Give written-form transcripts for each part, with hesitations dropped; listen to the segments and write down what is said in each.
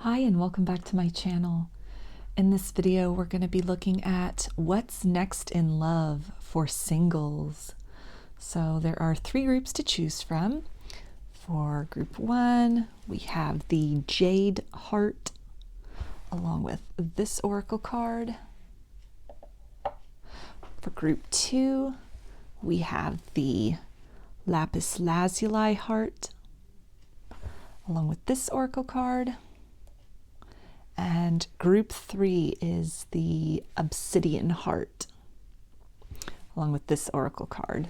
Hi and welcome back to my channel. In this video we're going to be looking at what's next in love for singles. So there are three groups to choose from. For group 1 we have the Jade heart along with this oracle card. For group 2 we have the Lapis Lazuli heart along with this oracle card. And group 3 is the Obsidian heart, along with this oracle card.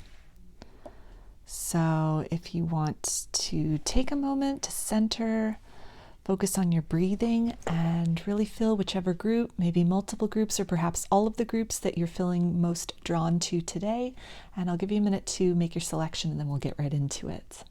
So if you want to take a moment to center, focus on your breathing, and really feel whichever group, maybe multiple groups, or perhaps all of the groups that you're feeling most drawn to today. And I'll give you a minute to make your selection, and then we'll get right into it.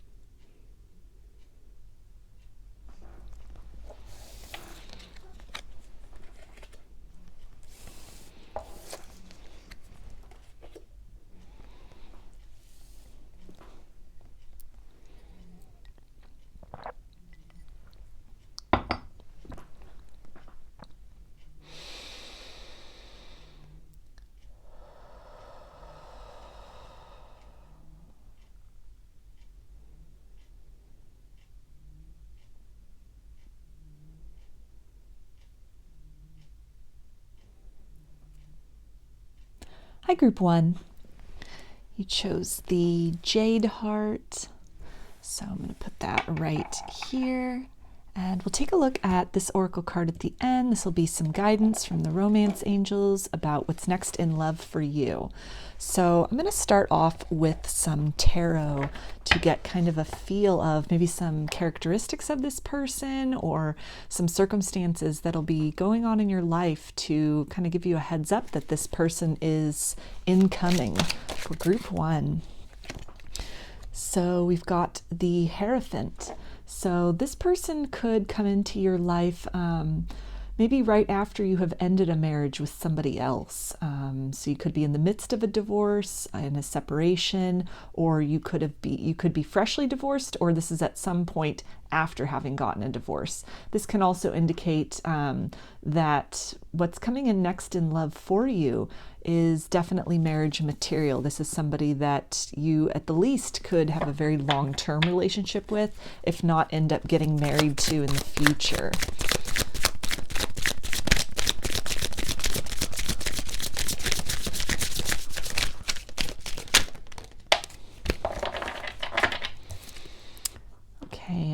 Hi, group 1. You chose the Jade heart. So I'm going to put that right here. And we'll take a look at this oracle card at the end. This will be some guidance from the romance angels about what's next in love for you. So I'm going to start off with some tarot to get kind of a feel of maybe some characteristics of this person or some circumstances that'll be going on in your life to kind of give you a heads up that this person is incoming for group 1. So we've got the Hierophant. So this person could come into your life maybe right after you have ended a marriage with somebody else. So you could be in the midst of a divorce, in a separation, or you could be freshly divorced, or this is at some point after having gotten a divorce. This can also indicate that what's coming in next in love for you is definitely marriage material. This is somebody that you at the least could have a very long-term relationship with, if not end up getting married to in the future.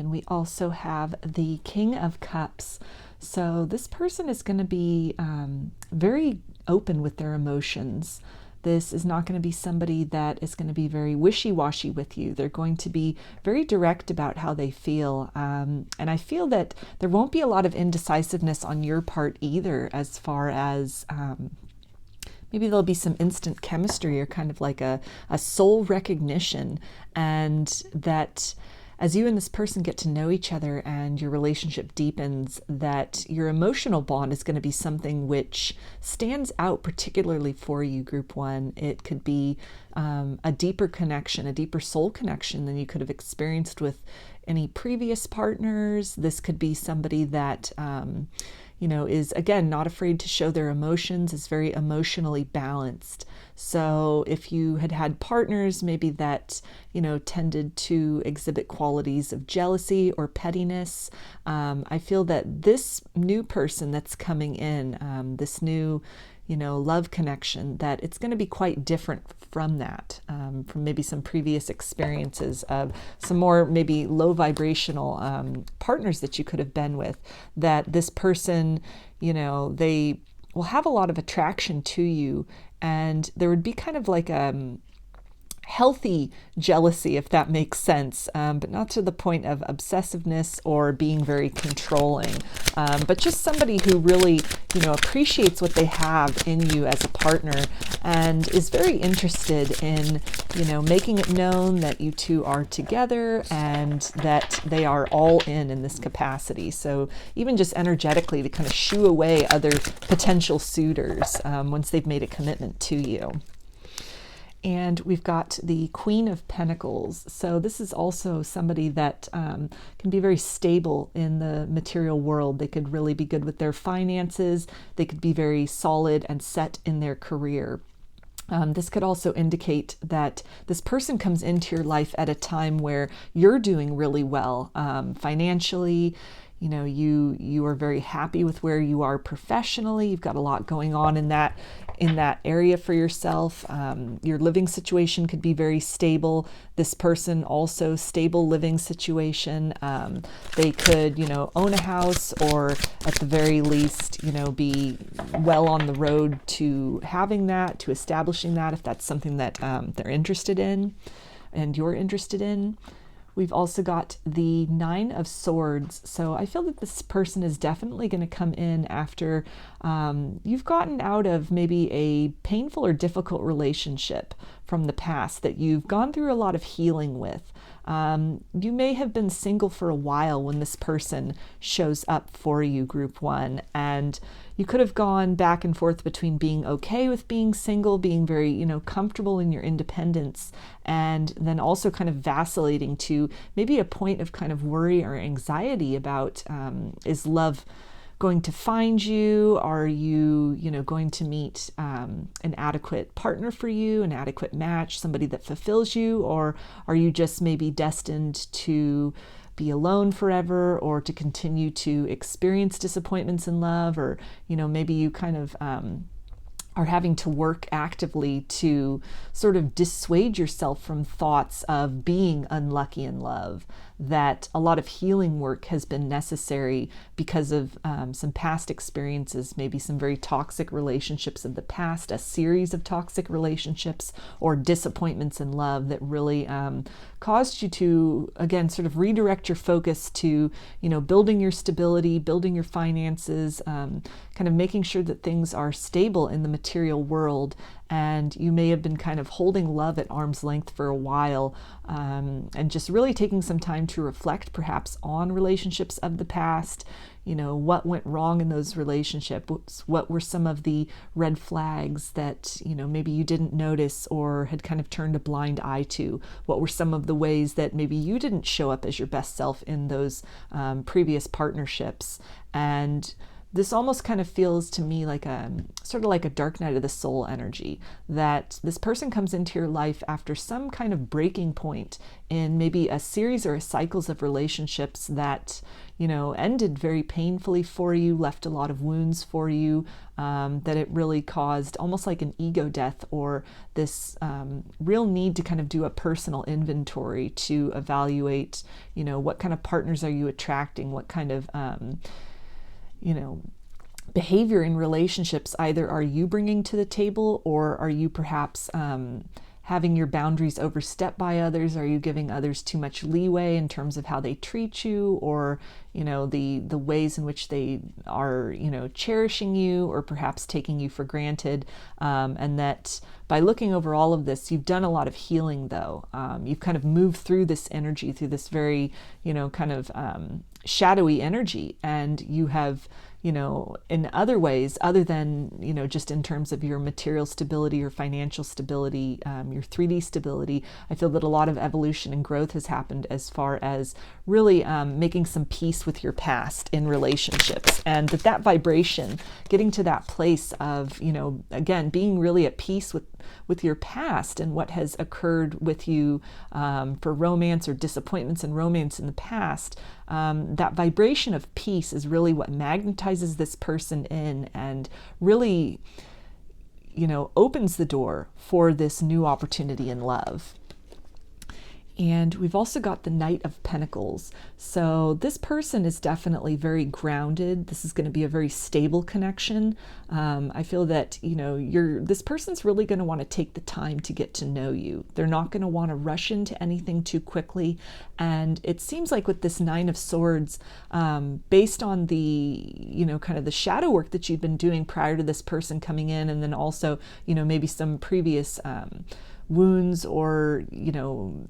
We also have the King of Cups. So this person is going to be very open with their emotions. This is not going to be somebody that is going to be very wishy-washy with you. They're going to be very direct about how they feel. And I feel that there won't be a lot of indecisiveness on your part either, as far as maybe there'll be some instant chemistry or kind of like a soul recognition, and that as you and this person get to know each other and your relationship deepens, that your emotional bond is going to be something which stands out particularly for you, group 1. It could be a deeper connection, a deeper soul connection than you could have experienced with any previous partners. This could be somebody that is, again, not afraid to show their emotions, is very emotionally balanced. So if you had partners maybe that, tended to exhibit qualities of jealousy or pettiness, I feel that this new person that's coming in, this new, love connection, that it's going to be quite different from that, from maybe some previous experiences of some more maybe low vibrational partners that you could have been with, that this person, they will have a lot of attraction to you, and there would be kind of like a healthy jealousy, if that makes sense, but not to the point of obsessiveness or being very controlling, but just somebody who really, appreciates what they have in you as a partner and is very interested in, making it known that you two are together and that they are all in this capacity. So even just energetically to kind of shoo away other potential suitors once they've made a commitment to you. And we've got the Queen of Pentacles. So this is also somebody that can be very stable in the material world. They could really be good with their finances. They could be very solid and set in their career. This could also indicate that this person comes into your life at a time where you're doing really well financially. You know, you are very happy with where you are professionally. You've got a lot going on in that area for yourself. Your living situation could be very stable. This person also stable living situation. They could, you know, own a house, or at the very least, you know, be well on the road to having that, to establishing that, if that's something that they're interested in and you're interested in. We've also got the Nine of Swords. So I feel that this person is definitely going to come in after you've gotten out of maybe a painful or difficult relationship from the past that you've gone through a lot of healing with. You may have been single for a while when this person shows up for you, group one, and you could have gone back and forth between being okay with being single, being very, you know, comfortable in your independence, and then also kind of vacillating to maybe a point of kind of worry or anxiety about, is love going to find you? Are you, you know, going to meet an adequate partner for you, an adequate match, somebody that fulfills you? Or are you just maybe destined to be alone forever, or to continue to experience disappointments in love? Or, you know, maybe you kind of are having to work actively to sort of dissuade yourself from thoughts of being unlucky in love, that a lot of healing work has been necessary because of some past experiences, maybe some very toxic relationships of the past, a series of toxic relationships or disappointments in love that really caused you to, again, sort of redirect your focus to, you know, building your stability, building your finances, kind of making sure that things are stable in the material world. And you may have been kind of holding love at arm's length for a while, and just really taking some time to reflect perhaps on relationships of the past. You know, what went wrong in those relationships? What were some of the red flags that, you know, maybe you didn't notice or had kind of turned a blind eye to? What were some of the ways that maybe you didn't show up as your best self in those previous partnerships? And this almost kind of feels to me like a sort of like a dark night of the soul energy, that this person comes into your life after some kind of breaking point in maybe a series or a cycles of relationships that, you know, ended very painfully for you, left a lot of wounds for you, that it really caused almost like an ego death, or this real need to kind of do a personal inventory to evaluate, you know, what kind of partners are you attracting, what kind of you know, behavior in relationships either are you bringing to the table, or are you perhaps having your boundaries overstepped by others? Are you giving others too much leeway in terms of how they treat you, or, you know, the ways in which they are, you know, cherishing you, or perhaps taking you for granted? And that by looking over all of this, you've done a lot of healing, though. You've kind of moved through this energy, through this very, you know, kind of shadowy energy, and you have, you know, in other ways other than, you know, just in terms of your material stability or financial stability, your 3D stability, I feel that a lot of evolution and growth has happened as far as really making some peace with your past in relationships, and that vibration, getting to that place of, you know, again, being really at peace with your past and what has occurred with you for romance or disappointments in romance in the past. That vibration of peace is really what magnetizes this person in, and really, you know, opens the door for this new opportunity in love. And we've also got the Knight of Pentacles. So this person is definitely very grounded. This is going to be a very stable connection. I feel that, you know, this person's really going to want to take the time to get to know you. They're not going to want to rush into anything too quickly. And it seems like with this Nine of Swords, based on the, you know, kind of the shadow work that you've been doing prior to this person coming in, and then also, you know, maybe some previous wounds or, you know,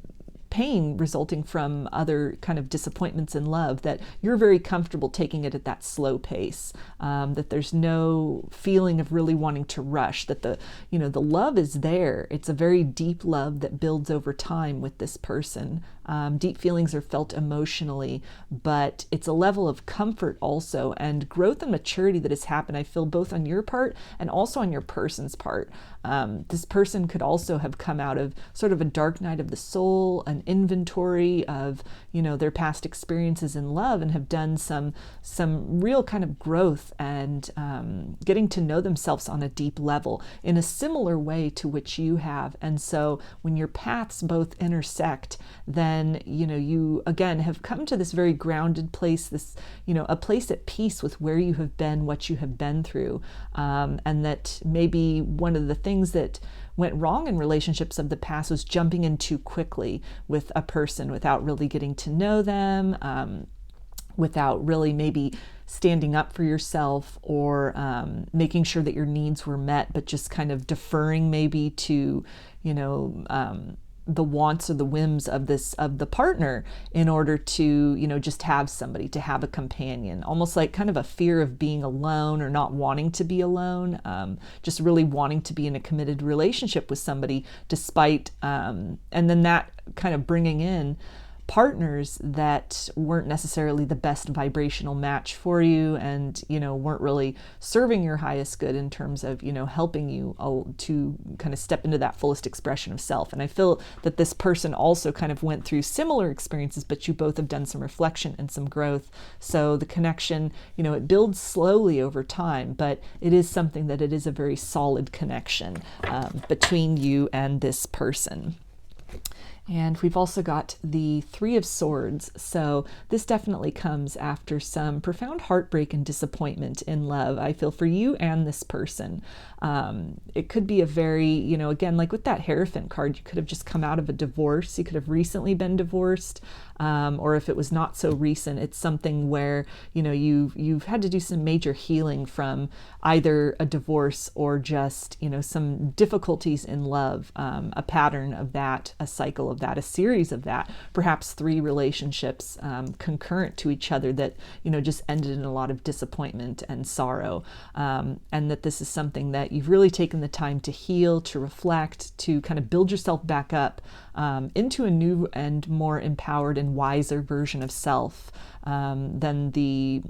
pain resulting from other kind of disappointments in love, that you're very comfortable taking it at that slow pace, that there's no feeling of really wanting to rush, that the love is there. It's a very deep love that builds over time with this person. Deep feelings are felt emotionally, but it's a level of comfort also, and growth and maturity that has happened, I feel, both on your part and also on your person's part. This person could also have come out of sort of a dark night of the soul, an inventory of, their past experiences in love, and have done some real kind of growth and getting to know themselves on a deep level in a similar way to which you have. And so when your paths both intersect, then you again have come to this very grounded place, this a place at peace with where you have been, what you have been through, and that maybe one of the things that went wrong in relationships of the past was jumping in too quickly with a person without really getting to know them, without really maybe standing up for yourself, or making sure that your needs were met, but just kind of deferring maybe to the wants or the whims of the partner in order to just have somebody, to have a companion, almost like kind of a fear of being alone or not wanting to be alone, just really wanting to be in a committed relationship with somebody, despite and then that kind of bringing in partners that weren't necessarily the best vibrational match for you, and weren't really serving your highest good in terms of helping you to kind of step into that fullest expression of self. And I feel that this person also kind of went through similar experiences, but you both have done some reflection and some growth. So the connection, it builds slowly over time, but it is something that it is a very solid connection between you and this person. And we've also got the Three of Swords. So this definitely comes after some profound heartbreak and disappointment in love, I feel, for you and this person. It could be a very, again, like with that Hierophant card, you could have just come out of a divorce. You could have recently been divorced. Or if it was not so recent, it's something where, you've had to do some major healing from either a divorce or just, some difficulties in love, a pattern of that, a cycle of that, a series of that, perhaps 3 relationships concurrent to each other that, just ended in a lot of disappointment and sorrow. And that this is something that you've really taken the time to heal, to reflect, to kind of build yourself back up into a new and more empowered and wiser version of self than the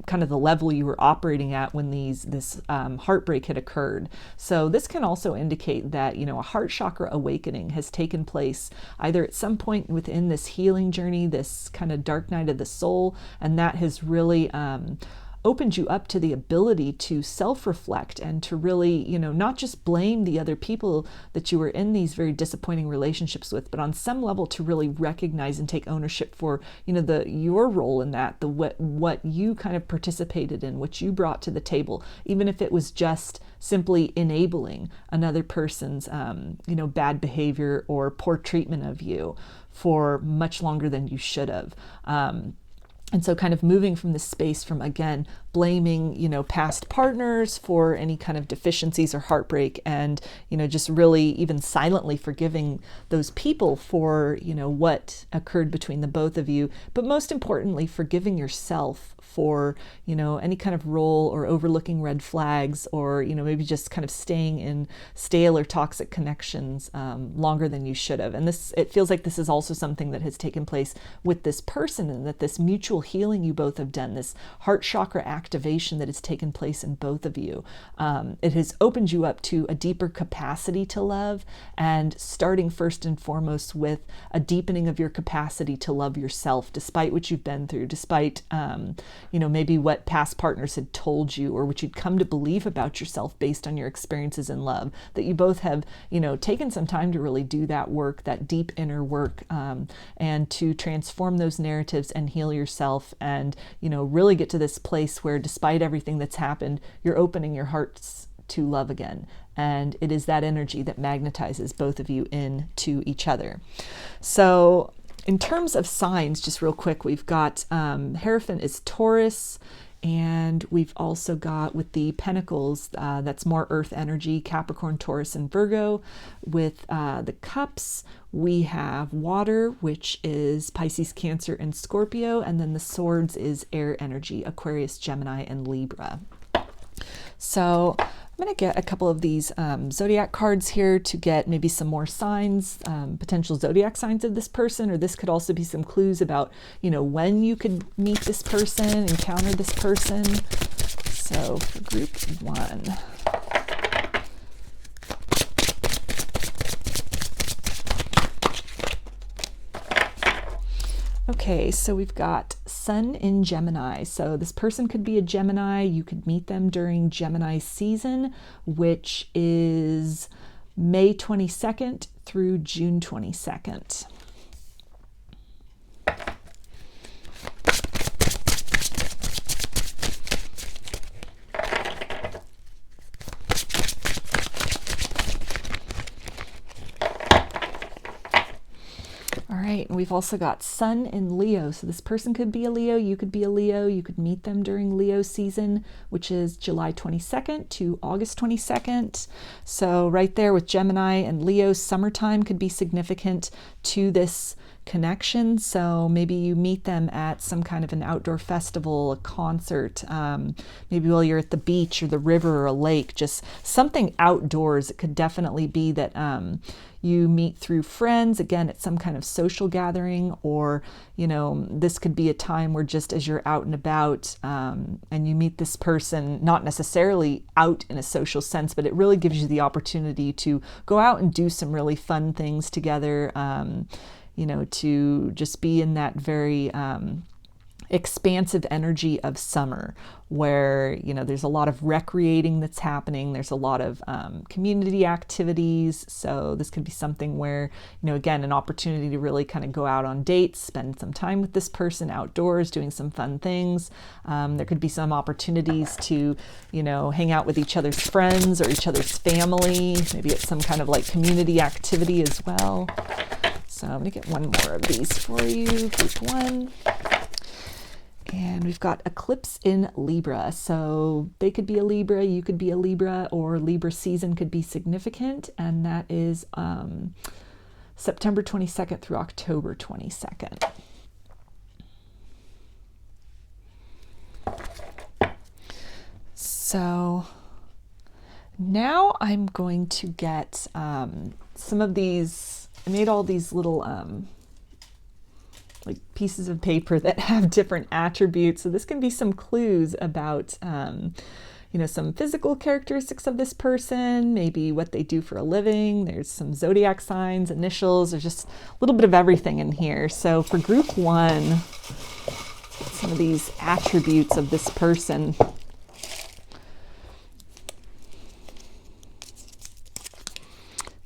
kind of the level you were operating at when this heartbreak had occurred. So this can also indicate that a heart chakra awakening has taken place either at some point within this healing journey, this kind of dark night of the soul, and that has really opened you up to the ability to self-reflect and to really, not just blame the other people that you were in these very disappointing relationships with, but on some level to really recognize and take ownership for, your role in that, what you kind of participated in, what you brought to the table, even if it was just simply enabling another person's, bad behavior or poor treatment of you for much longer than you should have. And so kind of moving from this space from, again, blaming, past partners for any kind of deficiencies or heartbreak, and, just really even silently forgiving those people for, what occurred between the both of you. But most importantly, forgiving yourself for, any kind of role or overlooking red flags, or, maybe just kind of staying in stale or toxic connections longer than you should have. And it feels like this is also something that has taken place with this person, and that this mutual healing you both have done, this heart chakra activation that has taken place in both of you, it has opened you up to a deeper capacity to love, and starting first and foremost with a deepening of your capacity to love yourself, despite what you've been through, despite maybe what past partners had told you, or what you'd come to believe about yourself based on your experiences in love, that you both have taken some time to really do that work, that deep inner work, and to transform those narratives and heal yourself, and really get to this place where, despite everything that's happened, you're opening your hearts to love again. And it is that energy that magnetizes both of you into each other. So in terms of signs, just real quick, we've got Hierophant is Taurus, And we've also got with the pentacles, that's more earth energy, Capricorn, Taurus, and Virgo. With the cups, we have water, which is Pisces, Cancer, and Scorpio. And then the swords is air energy, Aquarius, Gemini, and Libra. So I'm going to get a couple of these Zodiac cards here to get maybe some more signs, potential Zodiac signs of this person, or this could also be some clues about, you know, when you could meet this person, encounter this person. So for group 1. Okay, so we've got Sun in Gemini. So this person could be a Gemini. You could meet them during Gemini season, which is May 22nd through June 22nd. And we've also got Sun in Leo. So this person could be a Leo, you could be a Leo, you could meet them during Leo season, which is July 22nd to August 22nd. So right there with Gemini and Leo, summertime could be significant to this connection. So maybe you meet them at some kind of an outdoor festival, a concert, maybe while you're at the beach or the river or a lake, just something outdoors. It could definitely be that you meet through friends, again, at some kind of social gathering, or, you know, this could be a time where just as you're out and about and you meet this person, not necessarily out in a social sense, but it really gives you the opportunity to go out and do some really fun things together, you know, to just be in that very expansive energy of summer where, you know, there's a lot of recreating that's happening. There's a lot of community activities. So this could be something where, you know, again, an opportunity to really kind of go out on dates, spend some time with this person outdoors, doing some fun things. There could be some opportunities to, you know, hang out with each other's friends or each other's family. Maybe it's some kind of like community activity as well. So I'm going to get one more of these for you, group 1. And we've got Eclipse in Libra. So they could be a Libra, you could be a Libra, or Libra season could be significant. And that is September 22nd through October 22nd. So now I'm going to get some of these. I made all these little like pieces of paper that have different attributes. So this can be some clues about, you know, some physical characteristics of this person, maybe what they do for a living. There's some zodiac signs, initials. There's just a little bit of everything in here. So for group 1, some of these attributes of this person.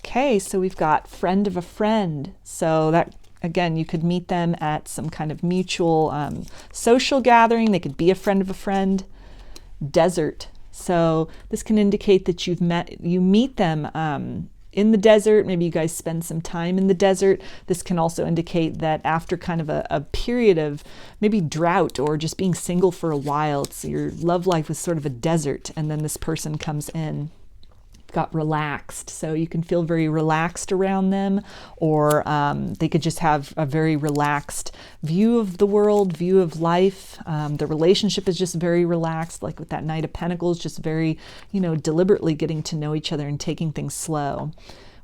Okay, so we've got friend of a friend. So that, again, you could meet them at some kind of mutual social gathering. They could be a friend of a friend. Desert. So this can indicate that you meet them in the desert. Maybe you guys spend some time in the desert. This can also indicate that after kind of a period of maybe drought or just being single for a while, so your love life was sort of a desert, and then this person comes in. Got relaxed, so you can feel very relaxed around them, or they could just have a very relaxed view of the world, view of life. The relationship is just very relaxed, like with that Knight of Pentacles, just very, you know, deliberately getting to know each other and taking things slow.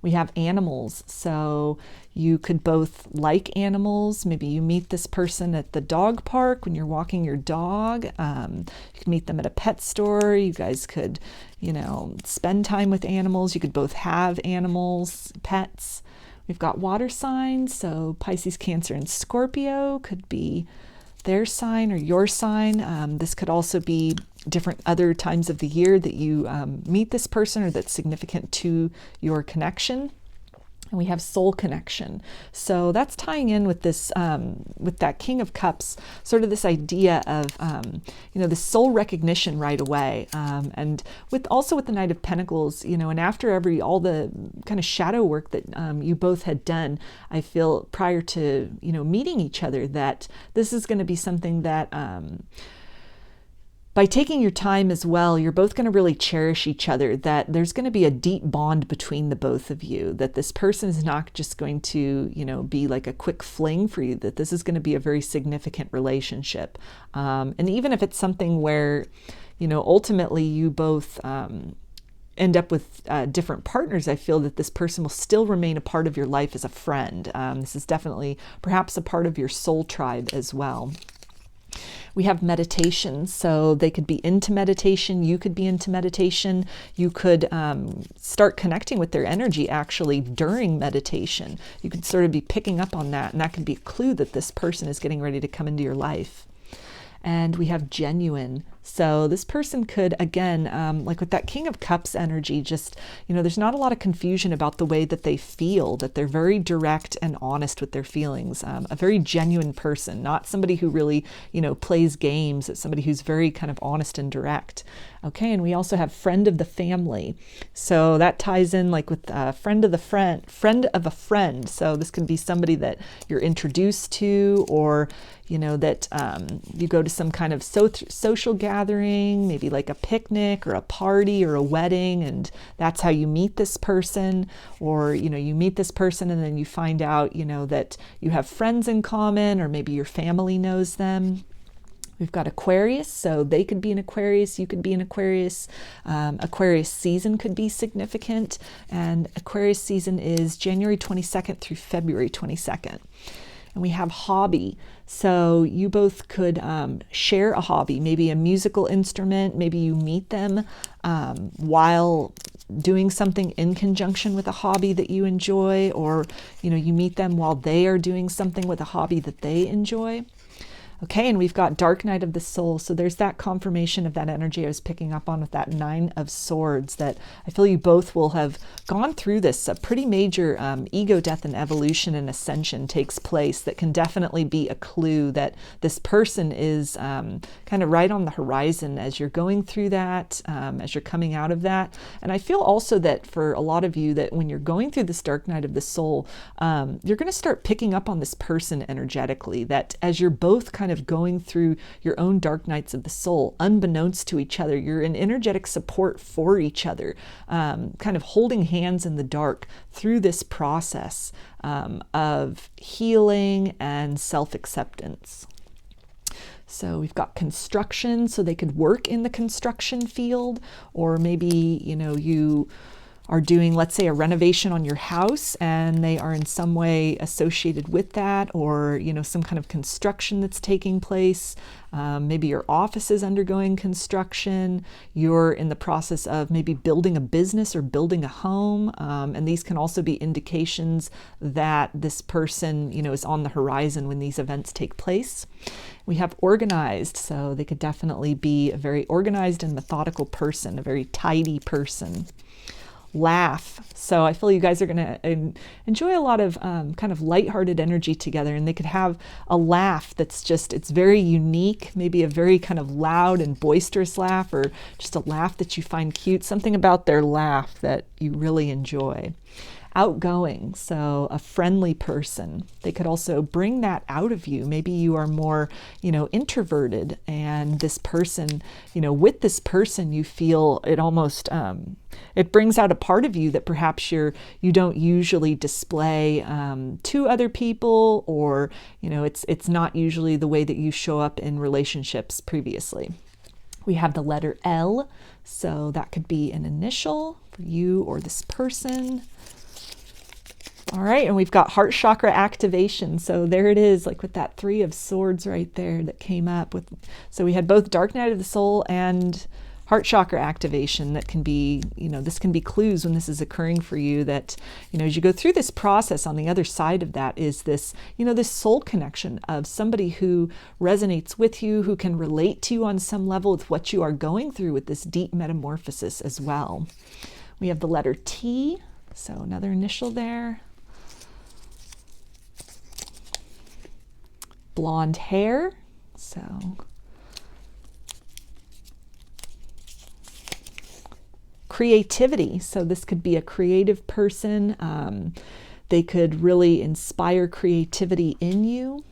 We have animals, so you could both like animals. Maybe you meet this person at the dog park when you're walking your dog. You could meet them at a pet store. You guys could, you know, spend time with animals. You could both have animals, pets. We've got water signs, so Pisces, Cancer, and Scorpio could be their sign or your sign. This could also be different other times of the year that you meet this person or that's significant to your connection. And we have soul connection. So that's tying in with this, with that King of Cups, sort of this idea of, you know, the soul recognition right away. And also with the Knight of Pentacles, you know, and after all the kind of shadow work that you both had done, I feel prior to, you know, meeting each other, that this is going to be something that, you know, you're going to be able to, you know, really kind of tap into, and really kind of, you know, tap into the soul recognition right away. And with also with the Knight of Pentacles, you know, and after all the kind of shadow work that you both had done, I feel prior to, you know, meeting each other, that this is going to be something that by taking your time as well, you're both going to really cherish each other, that there's going to be a deep bond between the both of you, that this person is not just going to, be like a quick fling for you, that this is going to be a very significant relationship. And even if it's something where, ultimately you both end up with different partners, I feel that this person will still remain a part of your life as a friend. This is definitely perhaps a part of your soul tribe as well. We have meditation, so they could be into meditation, you could be into meditation, you could start connecting with their energy actually during meditation. You could sort of be picking up on that, and that could be a clue that this person is getting ready to come into your life. And we have genuine. So this person could, again, like with that King of Cups energy, just, there's not a lot of confusion about the way that they feel, that they're very direct and honest with their feelings. A very genuine person, not somebody who really, plays games. It's somebody who's very kind of honest and direct. Okay, and we also have friend of the family. So that ties in like with friend of a friend. So this can be somebody that you're introduced to, or that you go to some kind of social gathering, maybe like a picnic or a party or a wedding, and that's how you meet this person. Or you meet this person and then you find out that you have friends in common, or maybe your family knows them. We've got Aquarius, so they could be an Aquarius, you could be an Aquarius. Aquarius season could be significant, and Aquarius season is January 22nd through February 22nd. And we have hobby, so you both could share a hobby, maybe a musical instrument. Maybe you meet them while doing something in conjunction with a hobby that you enjoy, or you meet them while they are doing something with a hobby that they enjoy. Okay, and we've got Dark Night of the Soul. So there's that confirmation of that energy I was picking up on with that Nine of Swords, that I feel you both will have gone through this. A pretty major ego death and evolution and ascension takes place that can definitely be a clue that this person is kind of right on the horizon as you're going through that, as you're coming out of that. And I feel also that for a lot of you, that when you're going through this Dark Night of the Soul, you're going to start picking up on this person energetically, that as you're both kind of going through your own dark nights of the soul, unbeknownst to each other, you're an energetic support for each other, kind of holding hands in the dark through this process of healing and self-acceptance. So we've got construction, so they could work in the construction field, or maybe, you are doing, let's say, a renovation on your house and they are in some way associated with that, or, some kind of construction that's taking place. Maybe your office is undergoing construction. You're in the process of maybe building a business or building a home. And these can also be indications that this person, is on the horizon when these events take place. We have organized, so they could definitely be a very organized and methodical person, a very tidy person. Laugh. So I feel you guys are going to enjoy a lot of kind of lighthearted energy together, and they could have a laugh that's just, it's very unique, maybe a very kind of loud and boisterous laugh, or just a laugh that you find cute, something about their laugh that you really enjoy. Outgoing, so a friendly person. They could also bring that out of you. Maybe you are more, introverted, and this person, with this person, you feel it almost, it brings out a part of you that perhaps you don't usually display to other people, or, it's not usually the way that you show up in relationships previously. We have the letter L, so that could be an initial for you or this person. All right, and we've got heart chakra activation. So there it is, like with that Three of Swords right there that came up with. So we had both Dark Night of the Soul and heart chakra activation. That can be, this can be clues when this is occurring for you, that, as you go through this process, on the other side of that is this, this soul connection of somebody who resonates with you, who can relate to you on some level with what you are going through with this deep metamorphosis as well. We have the letter T, so another initial there. Blonde hair, so creativity, so this could be a creative person. They could really inspire creativity in you.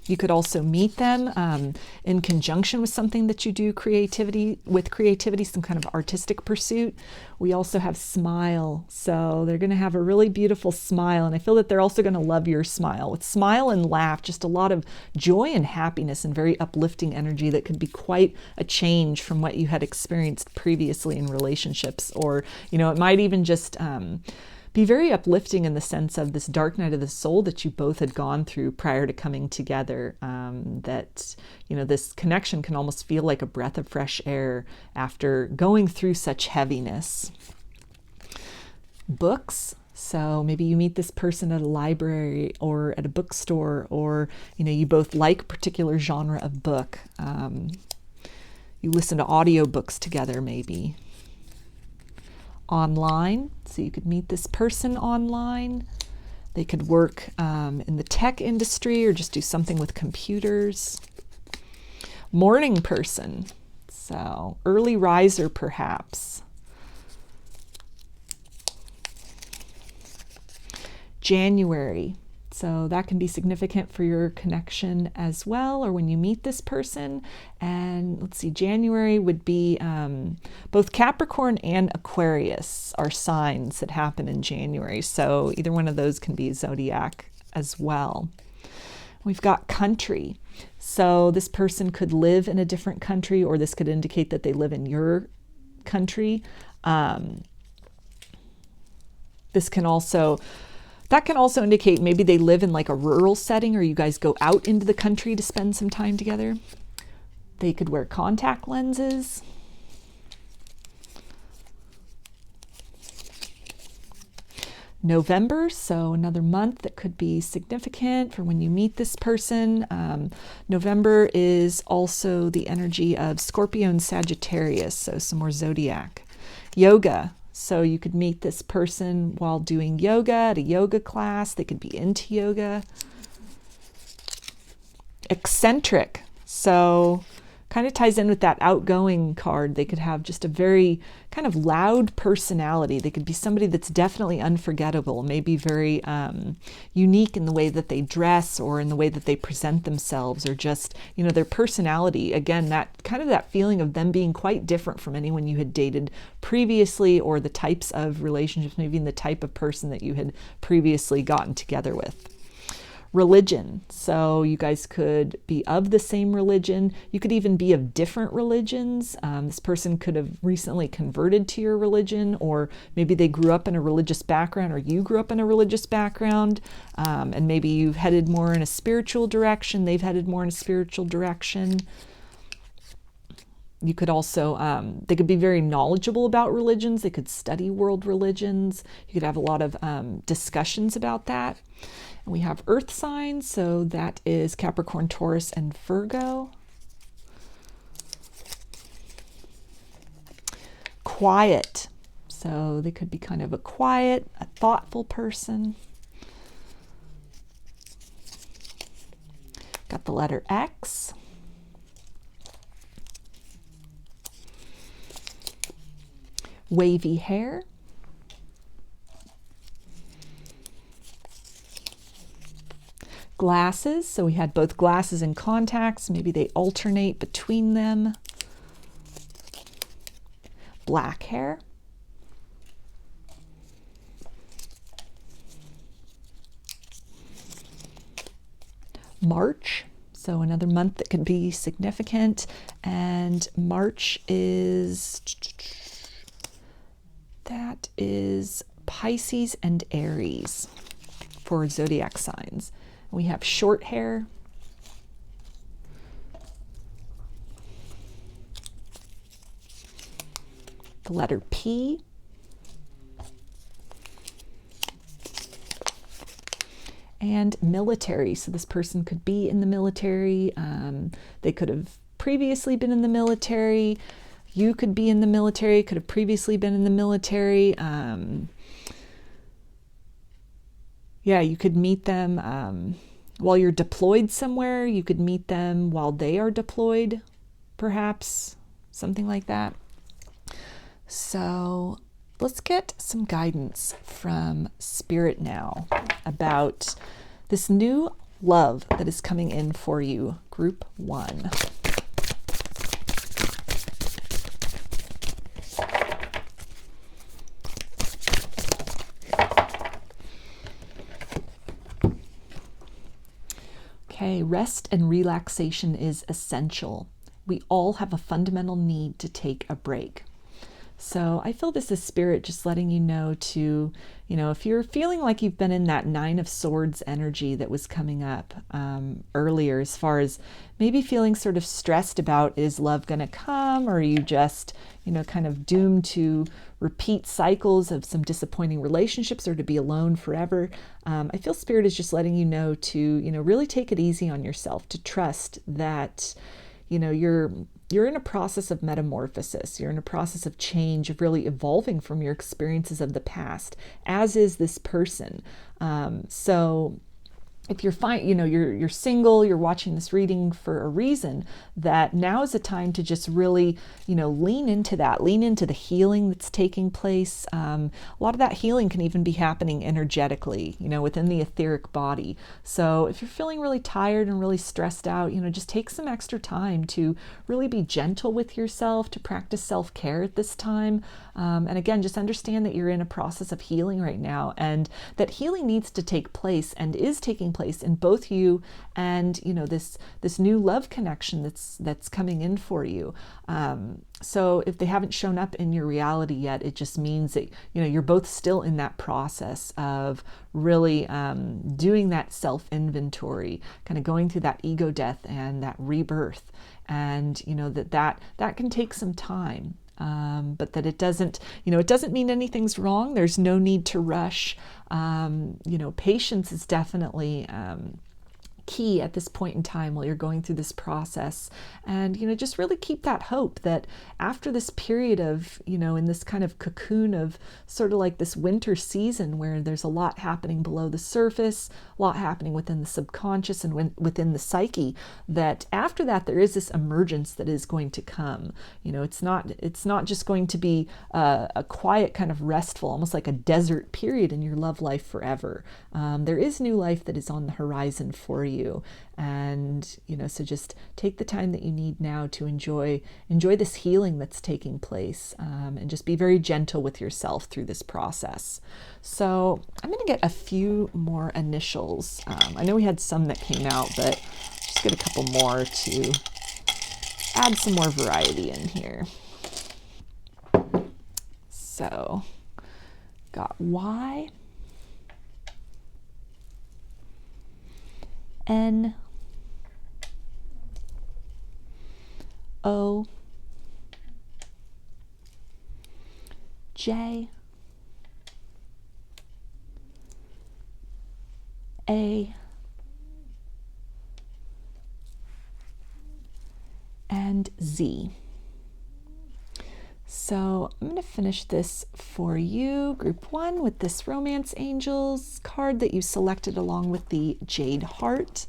You could also meet them in conjunction with something that you do creativity, some kind of artistic pursuit. We also have smile. So they're going to have a really beautiful smile. And I feel that they're also going to love your smile. With smile and laugh, just a lot of joy and happiness and very uplifting energy that could be quite a change from what you had experienced previously in relationships. Or, you know, it might even just be very uplifting in the sense of this dark night of the soul that you both had gone through prior to coming together. That, you know, this connection can almost feel like a breath of fresh air after going through such heaviness. Books. So maybe you meet this person at a library or at a bookstore, or, you know, you both like a particular genre of book. You listen to audiobooks together maybe. Online, so you could meet this person online. They could work in the tech industry or just do something with computers. Morning person, so early riser perhaps. January, so that can be significant for your connection as well, or when you meet this person. And let's see, January would be both Capricorn and Aquarius are signs that happen in January. So either one of those can be Zodiac as well. We've got country. So this person could live in a different country, or this could indicate that they live in your country. That can also indicate maybe they live in like a rural setting, or you guys go out into the country to spend some time together. They could wear contact lenses. November, so another month that could be significant for when you meet this person. November is also the energy of Scorpio and Sagittarius, so some more Zodiac. Yoga. So you could meet this person while doing yoga at a yoga class. They could be into yoga. Eccentric. So kind of ties in with that outgoing card. They could have just a very kind of loud personality. They could be somebody that's definitely unforgettable, maybe very unique in the way that they dress or in the way that they present themselves, or just, you know, their personality. Again, that kind of that feeling of them being quite different from anyone you had dated previously, or the types of relationships, maybe in the type of person that you had previously gotten together with. Religion. So you guys could be of the same religion. You could even be of different religions. This person could have recently converted to your religion, or maybe they grew up in a religious background, or you grew up in a religious background, and maybe you've headed more in a spiritual direction. They've headed more in a spiritual direction. You could also, they could be very knowledgeable about religions. They could study world religions. You could have a lot of discussions about that. And we have earth signs, so that is Capricorn, Taurus, and Virgo. Quiet. So they could be kind of a quiet, a thoughtful person. Got the letter X. Wavy hair. Glasses, so we had both glasses and contacts. Maybe they alternate between them. Black hair. March, so another month that could be significant. And March is, that is Pisces and Aries for zodiac signs. We have short hair. The letter P. And military. So this person could be in the military. They could have previously been in the military. You could be in the military, could have previously been in the military. Yeah, you could meet them while you're deployed somewhere. You could meet them while they are deployed, perhaps, something like that. So let's get some guidance from Spirit now about this new love that is coming in for you, group 1. Okay, rest and relaxation is essential. We all have a fundamental need to take a break. So I feel this is Spirit just letting you know to, if you're feeling like you've been in that 9 of Swords energy that was coming up earlier, as far as maybe feeling sort of stressed about, is love going to come? Or are you just, kind of doomed to repeat cycles of some disappointing relationships or to be alone forever? I feel Spirit is just letting you know to, really take it easy on yourself, to trust that, you're in a process of metamorphosis. You're in a process of change, of really evolving from your experiences of the past, as is this person. So if you're fine, you're single, you're watching this reading for a reason, that now is a time to just really, lean into that, lean into the healing that's taking place. A lot of that healing can even be happening energetically, within the etheric body. So if you're feeling really tired and really stressed out, just take some extra time to really be gentle with yourself, to practice self-care at this time. And again, just understand that you're in a process of healing right now, and that healing needs to take place and is taking place in both you and this new love connection that's coming in for you. So if they haven't shown up in your reality yet, it just means that you're both still in that process of really doing that self-inventory, kind of going through that ego death and that rebirth, and that can take some time. But that it doesn't mean anything's wrong. There's no need to rush. Patience is definitely key at this point in time while you're going through this process. And, just really keep that hope that after this period of, in this kind of cocoon of sort of like this winter season where there's a lot happening below the surface, a lot happening within the subconscious and within the psyche, that after that there is this emergence that is going to come. It's not just going to be a quiet kind of restful, almost like a desert period in your love life forever. There is new life that is on the horizon for you. And so just take the time that you need now to enjoy this healing that's taking place, and just be very gentle with yourself through this process. So I'm going to get a few more initials. I know we had some that came out, but just get a couple more to add some more variety in here. So got Y, N, O, J, A, and Z. So I'm going to finish this for you, group 1, with this Romance Angels card that you selected along with the Jade heart.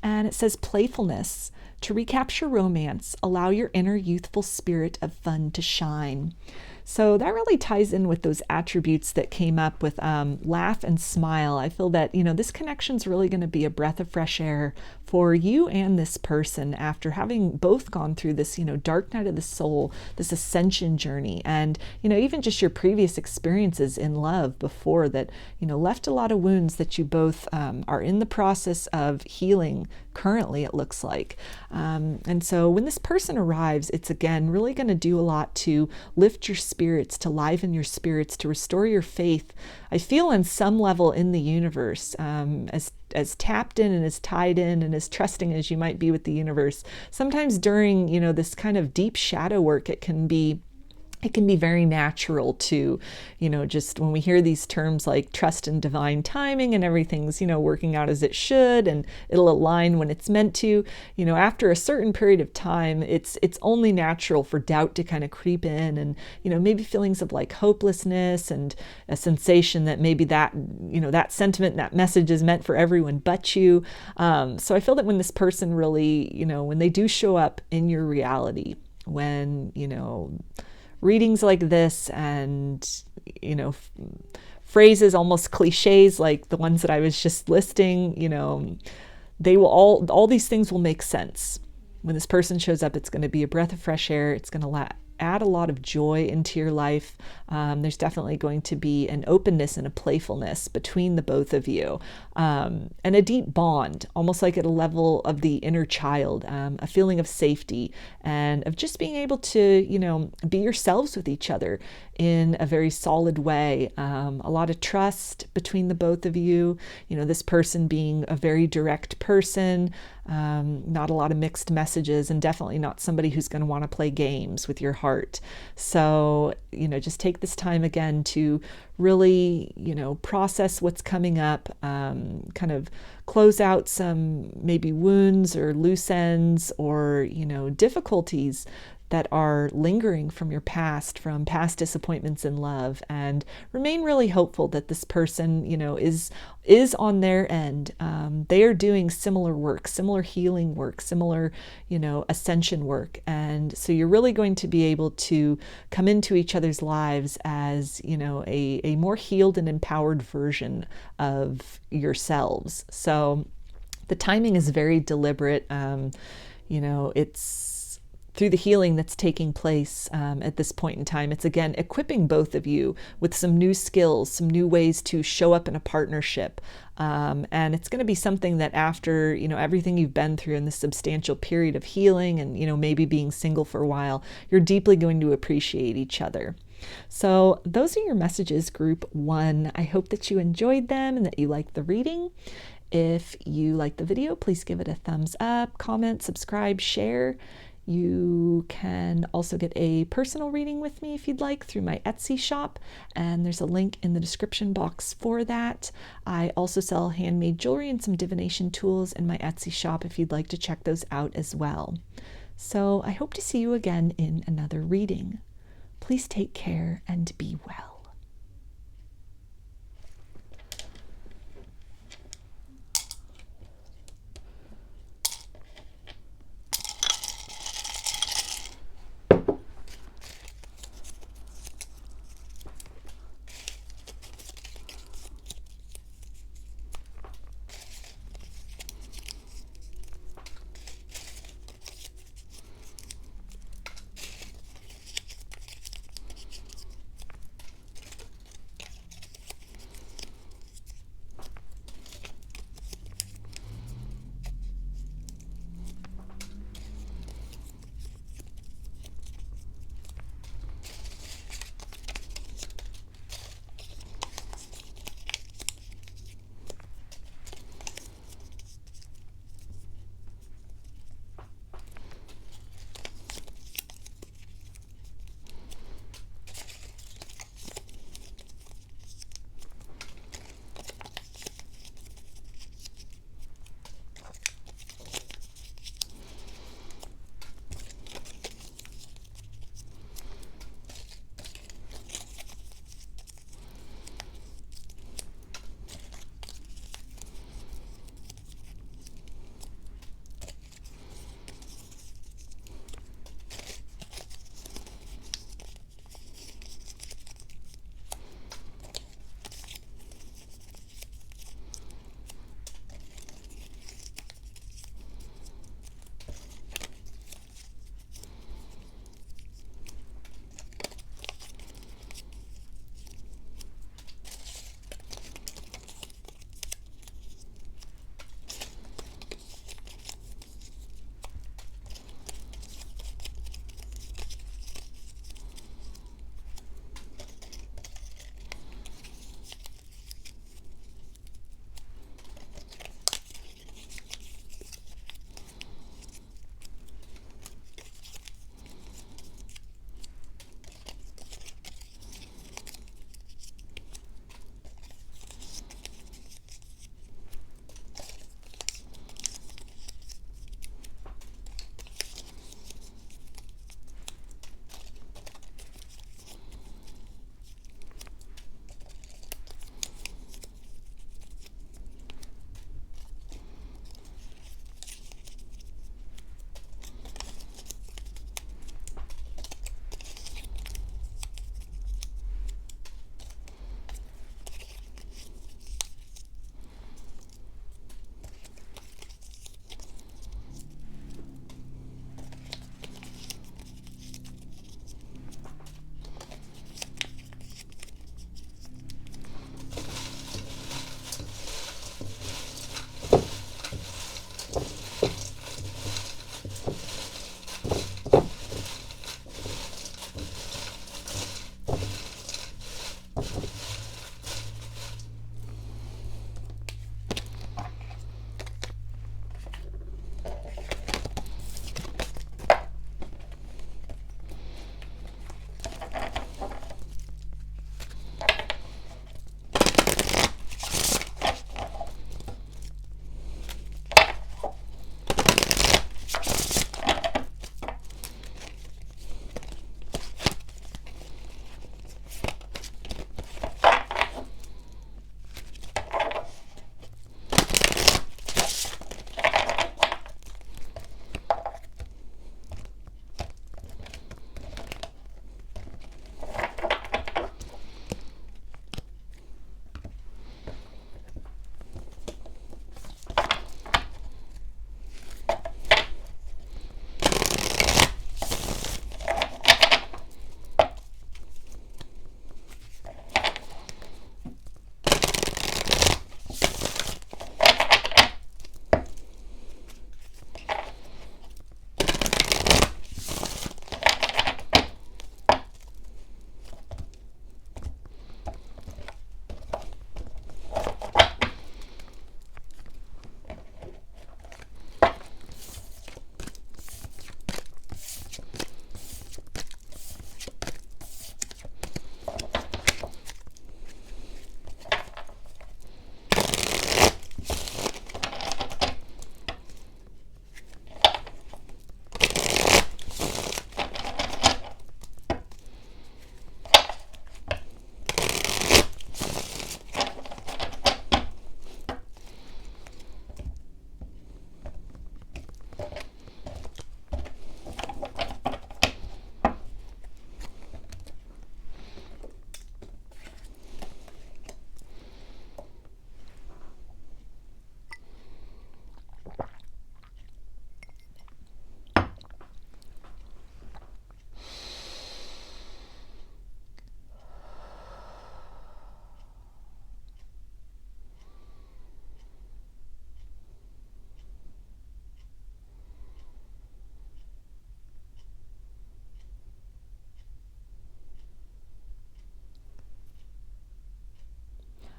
And it says playfulness. To recapture romance, allow your inner youthful spirit of fun to shine. So that really ties in with those attributes that came up with laugh and smile. I feel that, this connection is really going to be a breath of fresh air for you and this person after having both gone through this, dark night of the soul, this ascension journey, and, even just your previous experiences in love before that, left a lot of wounds that you both are in the process of healing currently, it looks like. And so when this person arrives, it's again really going to do a lot to lift your spirits, to liven your spirits, to restore your faith. I feel on some level in the universe, as tapped in and as tied in and as trusting as you might be with the universe. Sometimes during, this kind of deep shadow work, it can be very natural to, just when we hear these terms like trust and divine timing and everything's, working out as it should and it'll align when it's meant to, after a certain period of time, it's only natural for doubt to kind of creep in and, maybe feelings of like hopelessness and a sensation that maybe that, that sentiment, that message is meant for everyone but you. So I feel that when this person really, when they do show up in your reality, when, readings like this and, phrases, almost cliches like the ones that I was just listing, they will all these things will make sense. When this person shows up, it's going to be a breath of fresh air. It's going to add a lot of joy into your life. There's definitely going to be an openness and a playfulness between the both of you, and a deep bond, almost like at a level of the inner child, a feeling of safety and of just being able to, be yourselves with each other in a very solid way. A lot of trust between the both of you, this person being a very direct person, not a lot of mixed messages, and definitely not somebody who's going to want to play games with your heart. So, just take this time again to really, process what's coming up, kind of close out some maybe wounds or loose ends or, difficulties that are lingering from your past, from past disappointments in love, and remain really hopeful that this person, is on their end. They are doing similar work, similar healing work, similar, ascension work. And so you're really going to be able to come into each other's lives as, a more healed and empowered version of yourselves. So the timing is very deliberate. It's through the healing that's taking place at this point in time. It's again equipping both of you with some new skills, some new ways to show up in a partnership. And it's going to be something that after, everything you've been through in this substantial period of healing and, maybe being single for a while, you're deeply going to appreciate each other. So those are your messages, group 1. I hope that you enjoyed them and that you liked the reading. If you liked the video, please give it a thumbs up, comment, subscribe, share. You can also get a personal reading with me if you'd like through my Etsy shop, and there's a link in the description box for that. I also sell handmade jewelry and some divination tools in my Etsy shop if you'd like to check those out as well. So I hope to see you again in another reading. Please take care and be well.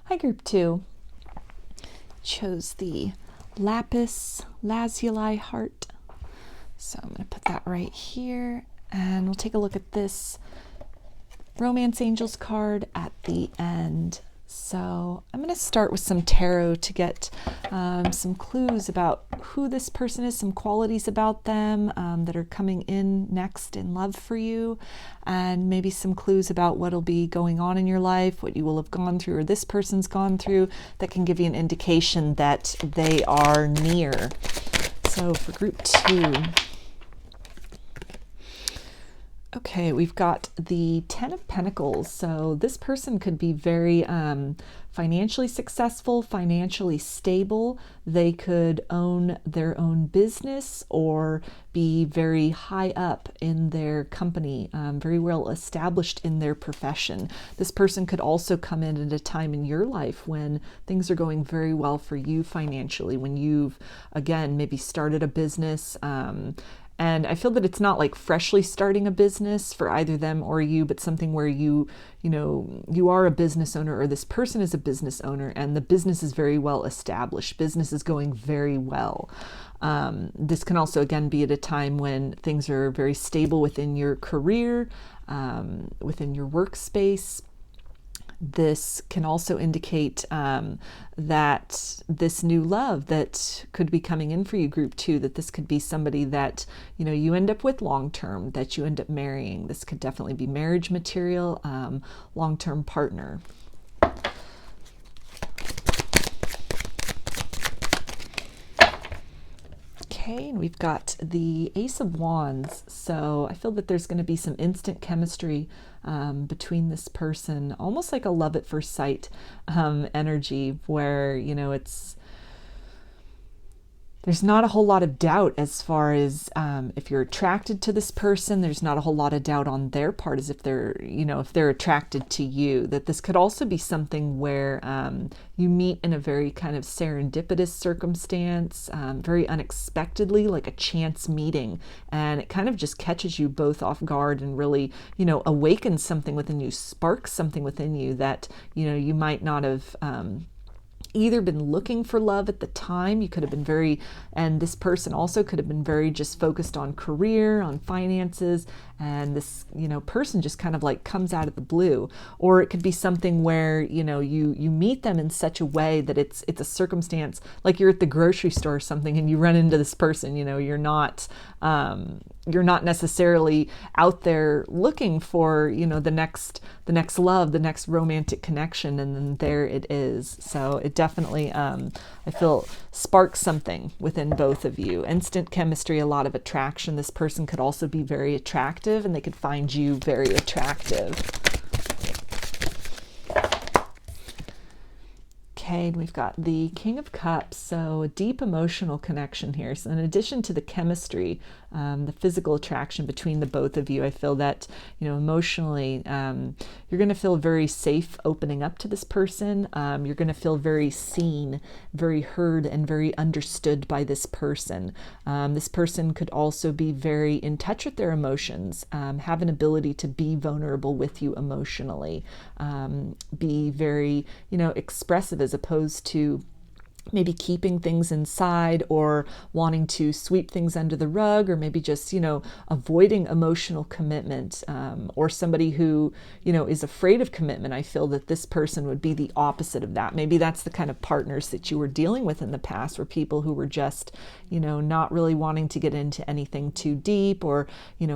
Hi, group 2. Chose the Lapis Lazuli heart. So I'm going to put that right here, and we'll take a look at this Romance Angels card at the end. So I'm going to start with some tarot to get some clues about who this person is, some qualities about them that are coming in next in love for you, and maybe some clues about what will be going on in your life, what you will have gone through or this person's gone through that can give you an indication that they are near. So for group 2, okay, we've got the Ten of Pentacles. So this person could be very financially successful, financially stable. They could own their own business or be very high up in their company, very well established in their profession. This person could also come in at a time in your life when things are going very well for you financially, when you've, again, maybe started a business, and I feel that it's not like freshly starting a business for either them or you, but something where you are a business owner, or this person is a business owner and the business is very well established. Business is going very well. This can also, again, be at a time when things are very stable within your career, within your workspace. This can also indicate that this new love that could be coming in for you, group 2, that this could be somebody that, you end up with long term, that you end up marrying. This could definitely be marriage material, long-term partner. Okay, and we've got the Ace of Wands. So I feel that there's going to be some instant chemistry between this person, almost like a love at first sight energy, where, there's not a whole lot of doubt as far as if you're attracted to this person. There's not a whole lot of doubt on their part as if they're, if they're attracted to you. That this could also be something where you meet in a very kind of serendipitous circumstance, very unexpectedly, like a chance meeting, and it kind of just catches you both off guard and really, awakens something within you, sparks something within you that, you might not have either been looking for love at the time. You could have been and this person also could have been very just focused on career, on finances, and this, person just kind of like comes out of the blue. Or it could be something where, you meet them in such a way that it's a circumstance, like you're at the grocery store or something and you run into this person, you're not necessarily out there looking for, the next love, the next romantic connection, and then there it is. So it definitely, I feel, sparks something within both of you. Instant chemistry, a lot of attraction. This person could also be very attractive, and they could find you very attractive. Okay, and we've got the King of Cups, so a deep emotional connection here. So in addition to the chemistry, the physical attraction between the both of you, I feel that, emotionally, you're going to feel very safe opening up to this person. You're going to feel very seen, very heard, and very understood by this person. This person could also be very in touch with their emotions, have an ability to be vulnerable with you emotionally, be very, expressive, as opposed to maybe keeping things inside or wanting to sweep things under the rug, or maybe just, avoiding emotional commitment, or somebody who, is afraid of commitment. I feel that this person would be the opposite of that. Maybe that's the kind of partners that you were dealing with in the past, were people who were just, not really wanting to get into anything too deep, or,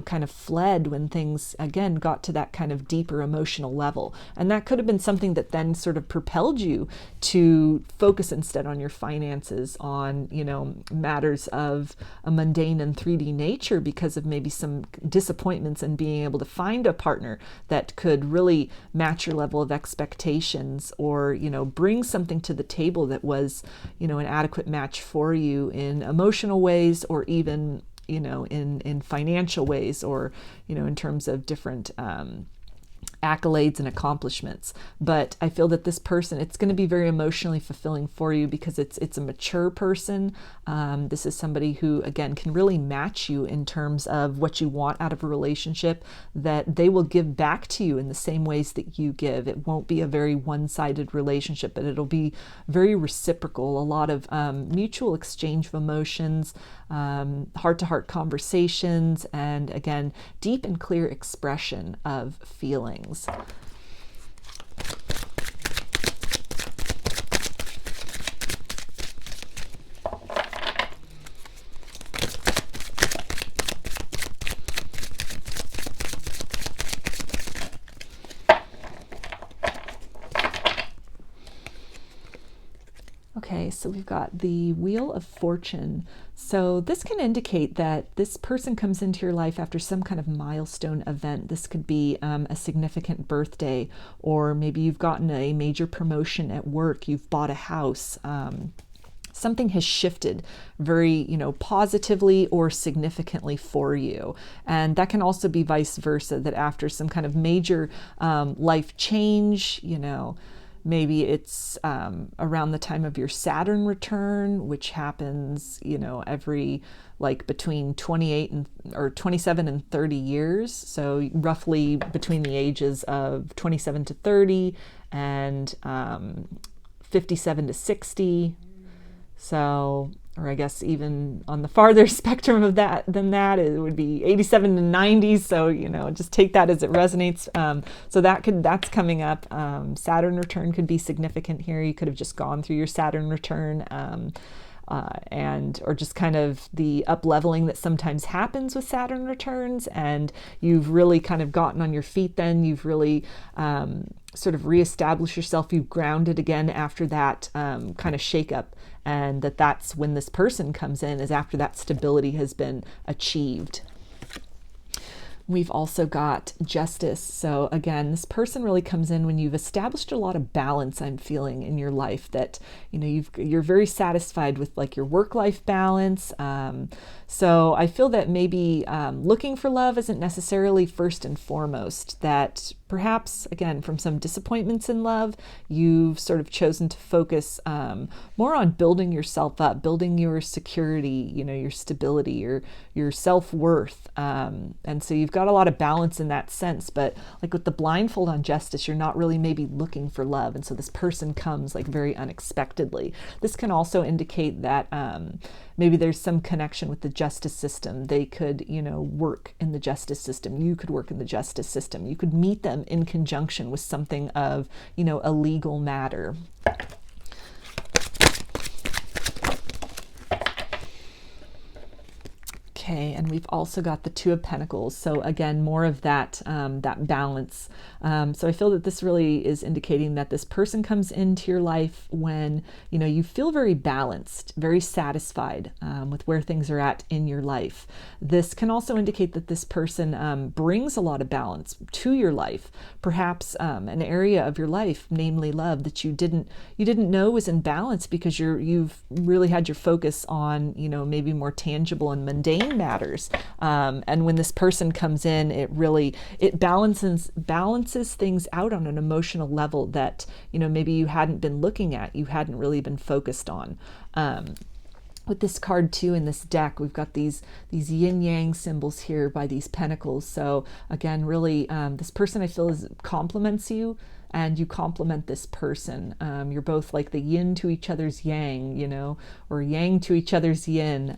kind of fled when things, again, got to that kind of deeper emotional level. And that could have been something that then sort of propelled you to focus instead on your finances, on, matters of a mundane and 3D nature, because of maybe some disappointments in being able to find a partner that could really match your level of expectations, or, bring something to the table that was, an adequate match for you in emotional ways, or even, in financial ways, or, in terms of different accolades and accomplishments. But I feel that this person, it's going to be very emotionally fulfilling for you because it's a mature person. This is somebody who, again, can really match you in terms of what you want out of a relationship, that they will give back to you in the same ways that you give. It won't be a very one-sided relationship, but it'll be very reciprocal, a lot of mutual exchange of emotions, heart-to-heart conversations, and again, deep and clear expression of feelings. Okay, so we've got the Wheel of Fortune. So this can indicate that this person comes into your life after some kind of milestone event. This could be a significant birthday, or maybe you've gotten a major promotion at work, you've bought a house. Something has shifted very, positively or significantly for you. And that can also be vice versa, that after some kind of major life change, maybe it's around the time of your Saturn return, which happens, every between 27 and 30 years. So roughly between the ages of 27 to 30 and 57 to 60. So, or I guess even on the farther spectrum of that than that, it would be 87 to 90. So, just take that as it resonates. So that's coming up. Saturn return could be significant here. You could have just gone through your Saturn return, or just kind of the up-leveling that sometimes happens with Saturn returns, and you've really kind of gotten on your feet then. You've really sort of reestablished yourself. You've grounded again after that kind of shakeup, and that's when this person comes in, is after that stability has been achieved. We've also got Justice. So again, this person really comes in when you've established a lot of balance, I'm feeling, in your life, that you're very satisfied with your work-life balance. So I feel that maybe looking for love isn't necessarily first and foremost, that perhaps, again, from some disappointments in love, you've sort of chosen to focus more on building yourself up, building your security, your stability, your self-worth. And so you've got a lot of balance in that sense. But with the blindfold on Justice, you're not really maybe looking for love. And so this person comes very unexpectedly. This can also indicate that maybe there's some connection with the justice system. They could, work in the justice system. You could work in the justice system. You could meet them in conjunction with something of, a legal matter. Okay, and we've also got the Two of Pentacles. So again, more of that that balance. So I feel that this really is indicating that this person comes into your life when you feel very balanced, very satisfied with where things are at in your life. This can also indicate that this person brings a lot of balance to your life. Perhaps an area of your life, namely love, that you didn't know was in balance because you've really had your focus on maybe more tangible and mundane matters. And when this person comes in, it balances things out on an emotional level that maybe you hadn't been looking at, you hadn't really been focused on. With this card too in this deck, we've got these yin yang symbols here by these pentacles. So again, really, this person I feel complements you, and you complement this person. You're both like the yin to each other's yang, or yang to each other's yin.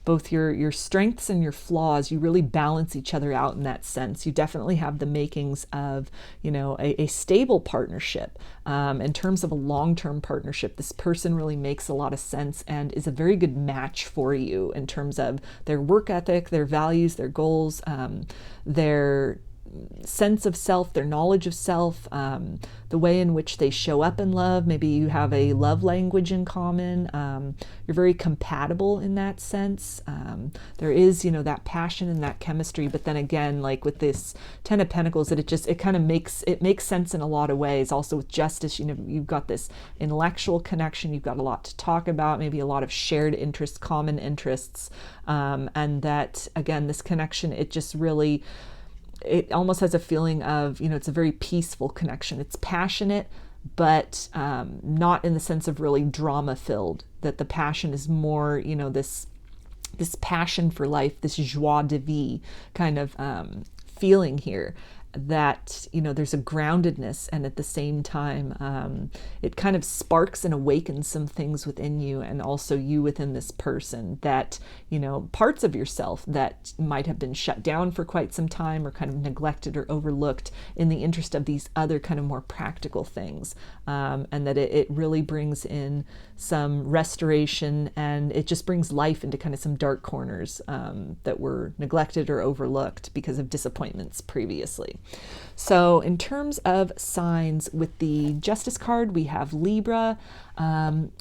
Both your strengths and your flaws, you really balance each other out in that sense. You definitely have the makings of, a stable partnership. In terms of a long-term partnership, this person really makes a lot of sense and is a very good match for you in terms of their work ethic, their values, their goals, their sense of self, their knowledge of self, the way in which they show up in love. Maybe you have a love language in common. You're very compatible in that sense. There is, that passion and that chemistry. But then again, with this Ten of Pentacles, that it kind of makes sense in a lot of ways. Also with Justice, you've got this intellectual connection. You've got a lot to talk about, maybe a lot of shared interests, common interests, and that again, this connection, it just really it almost has a feeling of, you know, it's a very peaceful connection. It's passionate, but not in the sense of really drama filled, that the passion is more, you know, this passion for life, this joie de vivre kind of feeling here, that, you know, there's a groundedness, and at the same time it kind of sparks and awakens some things within you, and also you within this person, that, you know, parts of yourself that might have been shut down for quite some time, or kind of neglected or overlooked in the interest of these other kind of more practical things, and that it really brings in some restoration, and it just brings life into kind of some dark corners that were neglected or overlooked because of disappointments previously. So in terms of signs, with the Justice card, we have Libra,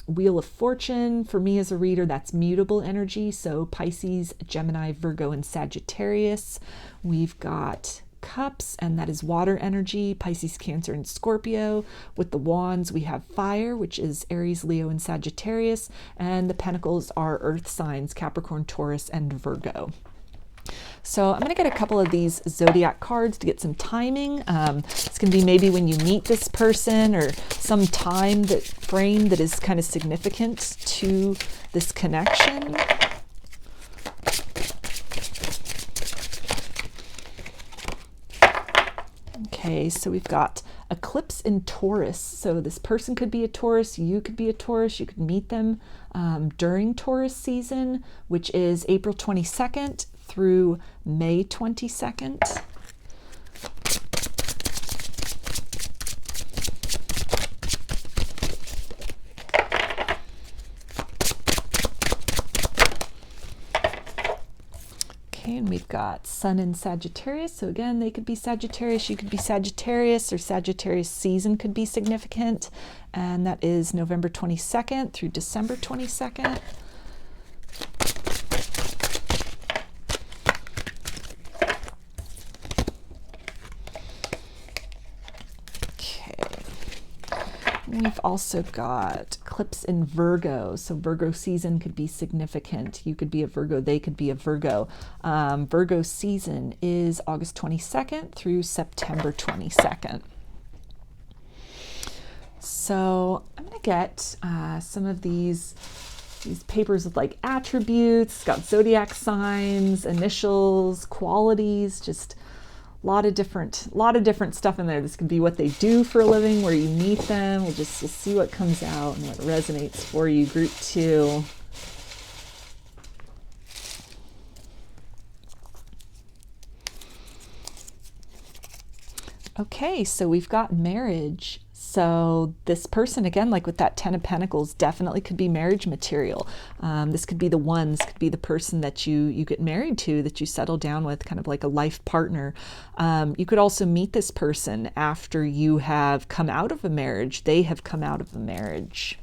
Wheel of Fortune. For me as a reader, that's mutable energy, so Pisces, Gemini, Virgo, and Sagittarius. We've got Cups, and that is water energy, Pisces, Cancer, and Scorpio. With the Wands, we have Fire, which is Aries, Leo, and Sagittarius, and the Pentacles are earth signs, Capricorn, Taurus, and Virgo. So I'm going to get a couple of these Zodiac cards to get some timing. It's going to be maybe when you meet this person, or some time frame that is kind of significant to this connection. Okay, so we've got eclipse in Taurus. So this person could be a Taurus, you could be a Taurus, you could meet them during Taurus season, which is April 22nd through May 22nd. And we've got Sun in Sagittarius. So again, they could be Sagittarius, you could be Sagittarius, or Sagittarius season could be significant. And that is November 22nd through December 22nd. We've also got eclipse in Virgo. So Virgo season could be significant. You could be a Virgo, they could be a Virgo. Virgo season is August 22nd through September 22nd. So I'm going to get some of these papers with like attributes. It's got zodiac signs, initials, qualities, just a lot of different stuff in there. This could be what they do for a living, where you meet them. We'll see what comes out and what resonates for you. Group 2. Okay, so we've got marriage. So this person, again, like with that 10 of Pentacles, definitely could be marriage material. This could be the one, this could be the person that you get married to, that you settle down with, kind of like a life partner. You could also meet this person after you have come out of a marriage. They have come out of a marriage.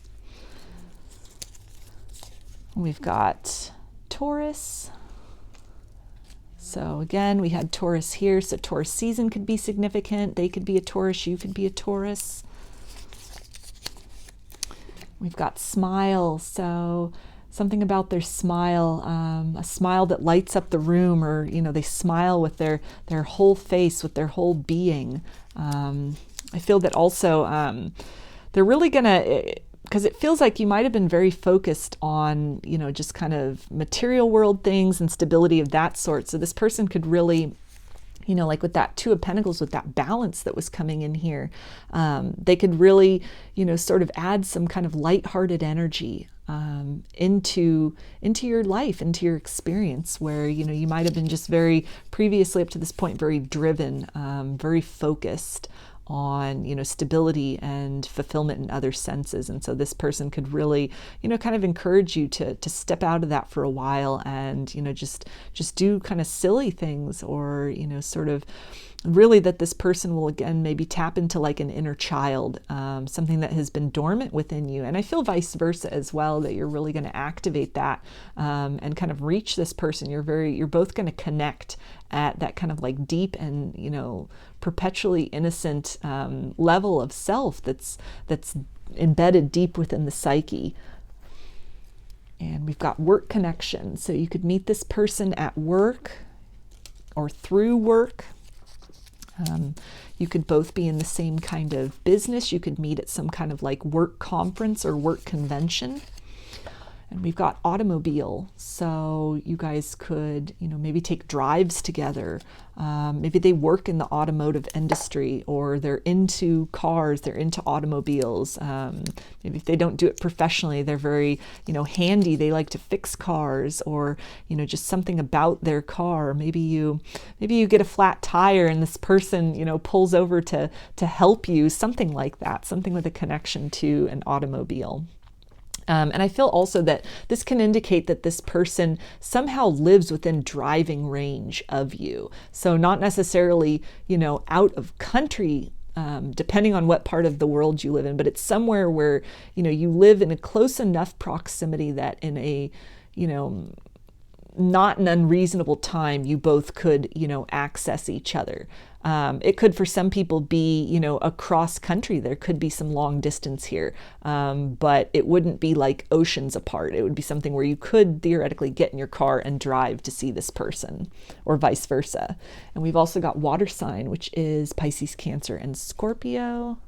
We've got Taurus. So again, we had Taurus here. So Taurus season could be significant. They could be a Taurus, you could be a Taurus. We've got smile. So something about their smile, a smile that lights up the room, or, you know, they smile with their whole face, with their whole being. I feel that also they're really gonna, because it feels like you might have been very focused on, you know, just kind of material world things and stability of that sort. So this person could really, you know, like with that 2 of Pentacles, with that balance that was coming in here, they could really, you know, sort of add some kind of lighthearted energy into your life, into your experience, where, you know, you might have been just very previously up to this point very driven, very focused on, you know, stability and fulfillment in other senses. And so this person could really, you know, kind of encourage you to step out of that for a while, and, you know, just do kind of silly things, or, you know, sort of really that this person will again maybe tap into like an inner child, something that has been dormant within you. And I feel vice versa as well, that you're really going to activate that and kind of reach this person. You're both going to connect at that kind of like deep and, you know, perpetually innocent level of self that's embedded deep within the psyche. And we've got work connection. So you could meet this person at work or through work. You could both be in the same kind of business. You could meet at some kind of like work conference or work convention. And we've got automobile, so you guys could, maybe take drives together. Maybe they work in the automotive industry, or they're into cars, they're into automobiles. Maybe if they don't do it professionally, they're very, handy. They like to fix cars, or, just something about their car. Maybe you get a flat tire and this person, pulls over to help you, something like that, something with a connection to an automobile. And I feel also that this can indicate that this person somehow lives within driving range of you. So not necessarily, out of country, depending on what part of the world you live in, but it's somewhere where, you live in a close enough proximity that in a, not an unreasonable time, you both could, access each other. It could, for some people, be, across country. There could be some long distance here, but it wouldn't be like oceans apart. It would be something where you could theoretically get in your car and drive to see this person, or vice versa. And we've also got water sign, which is Pisces, Cancer, and Scorpio.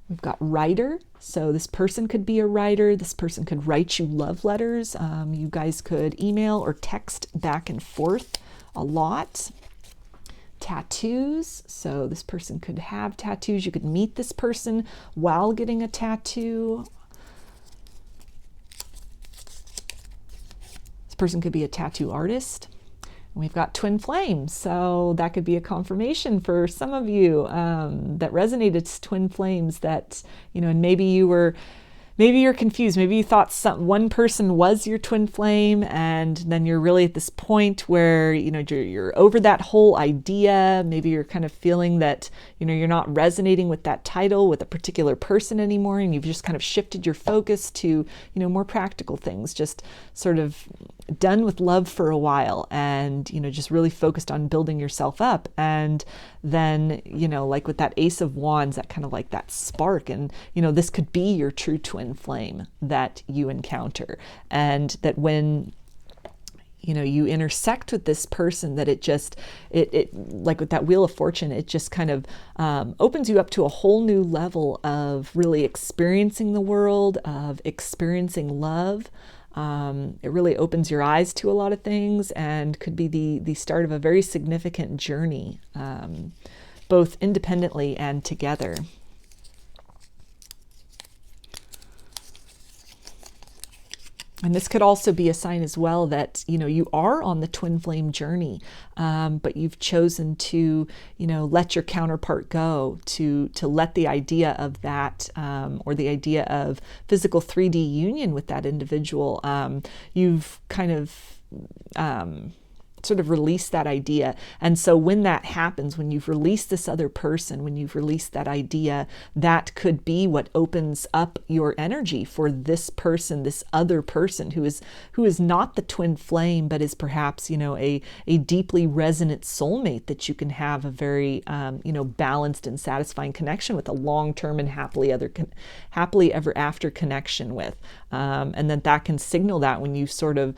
We've got writer, so this person could be a writer. This person could write you love letters. You guys could email or text back and forth a lot. Tattoos, so this person could have tattoos. You could meet this person while getting a tattoo. This person could be a tattoo artist. We've got twin flames, so that could be a confirmation for some of you that resonated to twin flames, that, and maybe you're confused. Maybe you thought one person was your twin flame, and then you're really at this point where, you're over that whole idea. Maybe you're kind of feeling that, you're not resonating with that title with a particular person anymore, and you've just kind of shifted your focus to, more practical things, just sort of done with love for a while, and, just really focused on building yourself up. And then, like with that Ace of Wands, that kind of like that spark, and, this could be your true twin flame that you encounter. And that when you intersect with this person, that it like with that Wheel of Fortune, it just kind of opens you up to a whole new level of really experiencing the world, of experiencing love. It really opens your eyes to a lot of things, and could be the start of a very significant journey, both independently and together. And this could also be a sign as well that, you are on the twin flame journey, but you've chosen to, let your counterpart go, to let the idea of that, or the idea of physical 3D union with that individual, you've kind of sort of release that idea. And so when that happens, when you've released this other person, when you've released that idea, that could be what opens up your energy for this person, this other person who is not the twin flame, but is perhaps, a deeply resonant soulmate that you can have a very, balanced and satisfying connection with, a long-term and happily ever after connection with. And then that can signal that when you sort of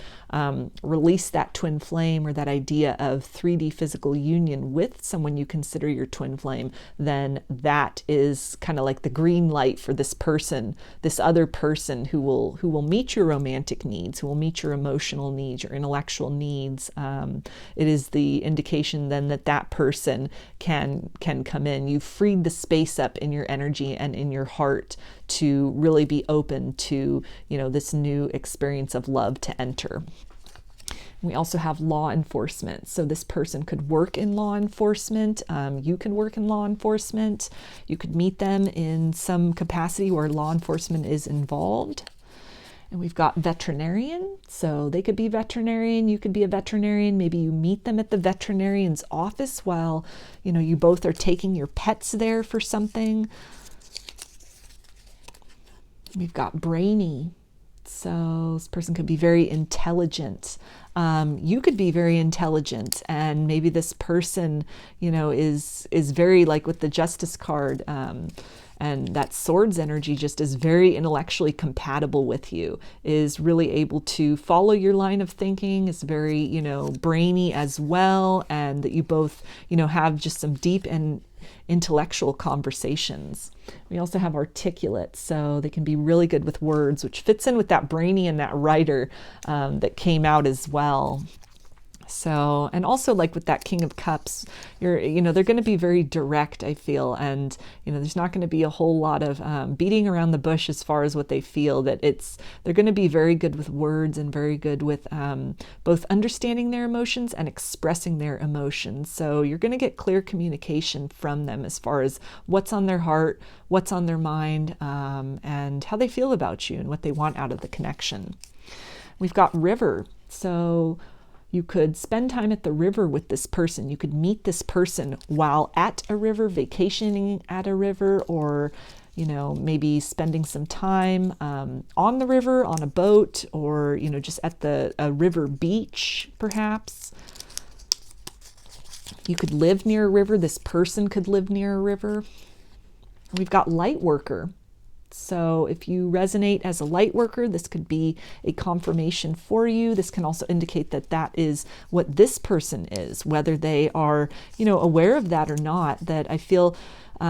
release that twin flame, or that idea of 3D physical union with someone you consider your twin flame, then that is kind of like the green light for this person, this other person who will meet your romantic needs, who will meet your emotional needs, your intellectual needs. It is the indication then that person can come in. You've freed the space up in your energy and in your heart to really be open to, this new experience of love to enter. We also have law enforcement. So this person could work in law enforcement. You can work in law enforcement. You could meet them in some capacity where law enforcement is involved. And we've got veterinarian. So they could be veterinarian. You could be a veterinarian. Maybe you meet them at the veterinarian's office while, you both are taking your pets there for something. We've got brainy. So this person could be very intelligent. You could be very intelligent, and maybe this person, is very, like with the Justice card, and that swords energy just is very intellectually compatible with you, is really able to follow your line of thinking, is very, you know, brainy as well, and that you both, you know, have just some deep and intellectual conversations. We also have articulate, so they can be really good with words, which fits in with that brainy and that writer that came out as well. So, and also like with that King of Cups, you know, they're going to be very direct, I feel, and, you know, there's not going to be a whole lot of beating around the bush as far as what they feel. That they're going to be very good with words and very good with both understanding their emotions and expressing their emotions. So you're going to get clear communication from them as far as what's on their heart, what's on their mind, and how they feel about you and what they want out of the connection. We've got river. So you could spend time at the river with this person. You could meet this person while at a river, vacationing at a river, or, you know, maybe spending some time on the river, on a boat, or, you know, just at a river beach, perhaps. You could live near a river. This person could live near a river. We've got light worker. So if you resonate as a light worker, this could be a confirmation for you. This can also indicate that that is what this person is, whether they are, you know, aware of that or not. That I feel, you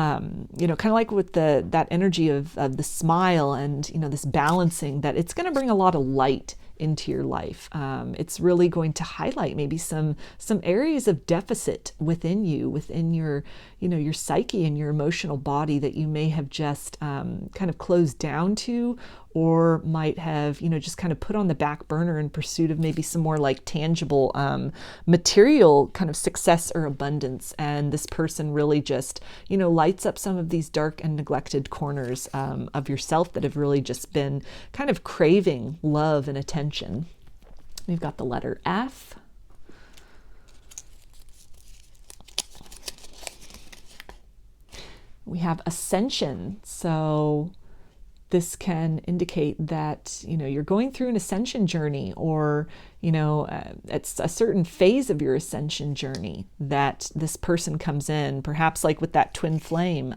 know, kind of like with that energy of the smile and, you know, this balancing, that it's going to bring a lot of light into your life. It's really going to highlight maybe some areas of deficit within you, within your, you know, your psyche and your emotional body that you may have just kind of closed down to, or might have, you know, just kind of put on the back burner in pursuit of maybe some more like tangible material kind of success or abundance. And this person really just, you know, lights up some of these dark and neglected corners of yourself that have really just been kind of craving love and attention. We've got the letter F. We have ascension. So this can indicate that, you know, you're going through an ascension journey, or, you know, it's a certain phase of your ascension journey that this person comes in, perhaps like with that twin flame.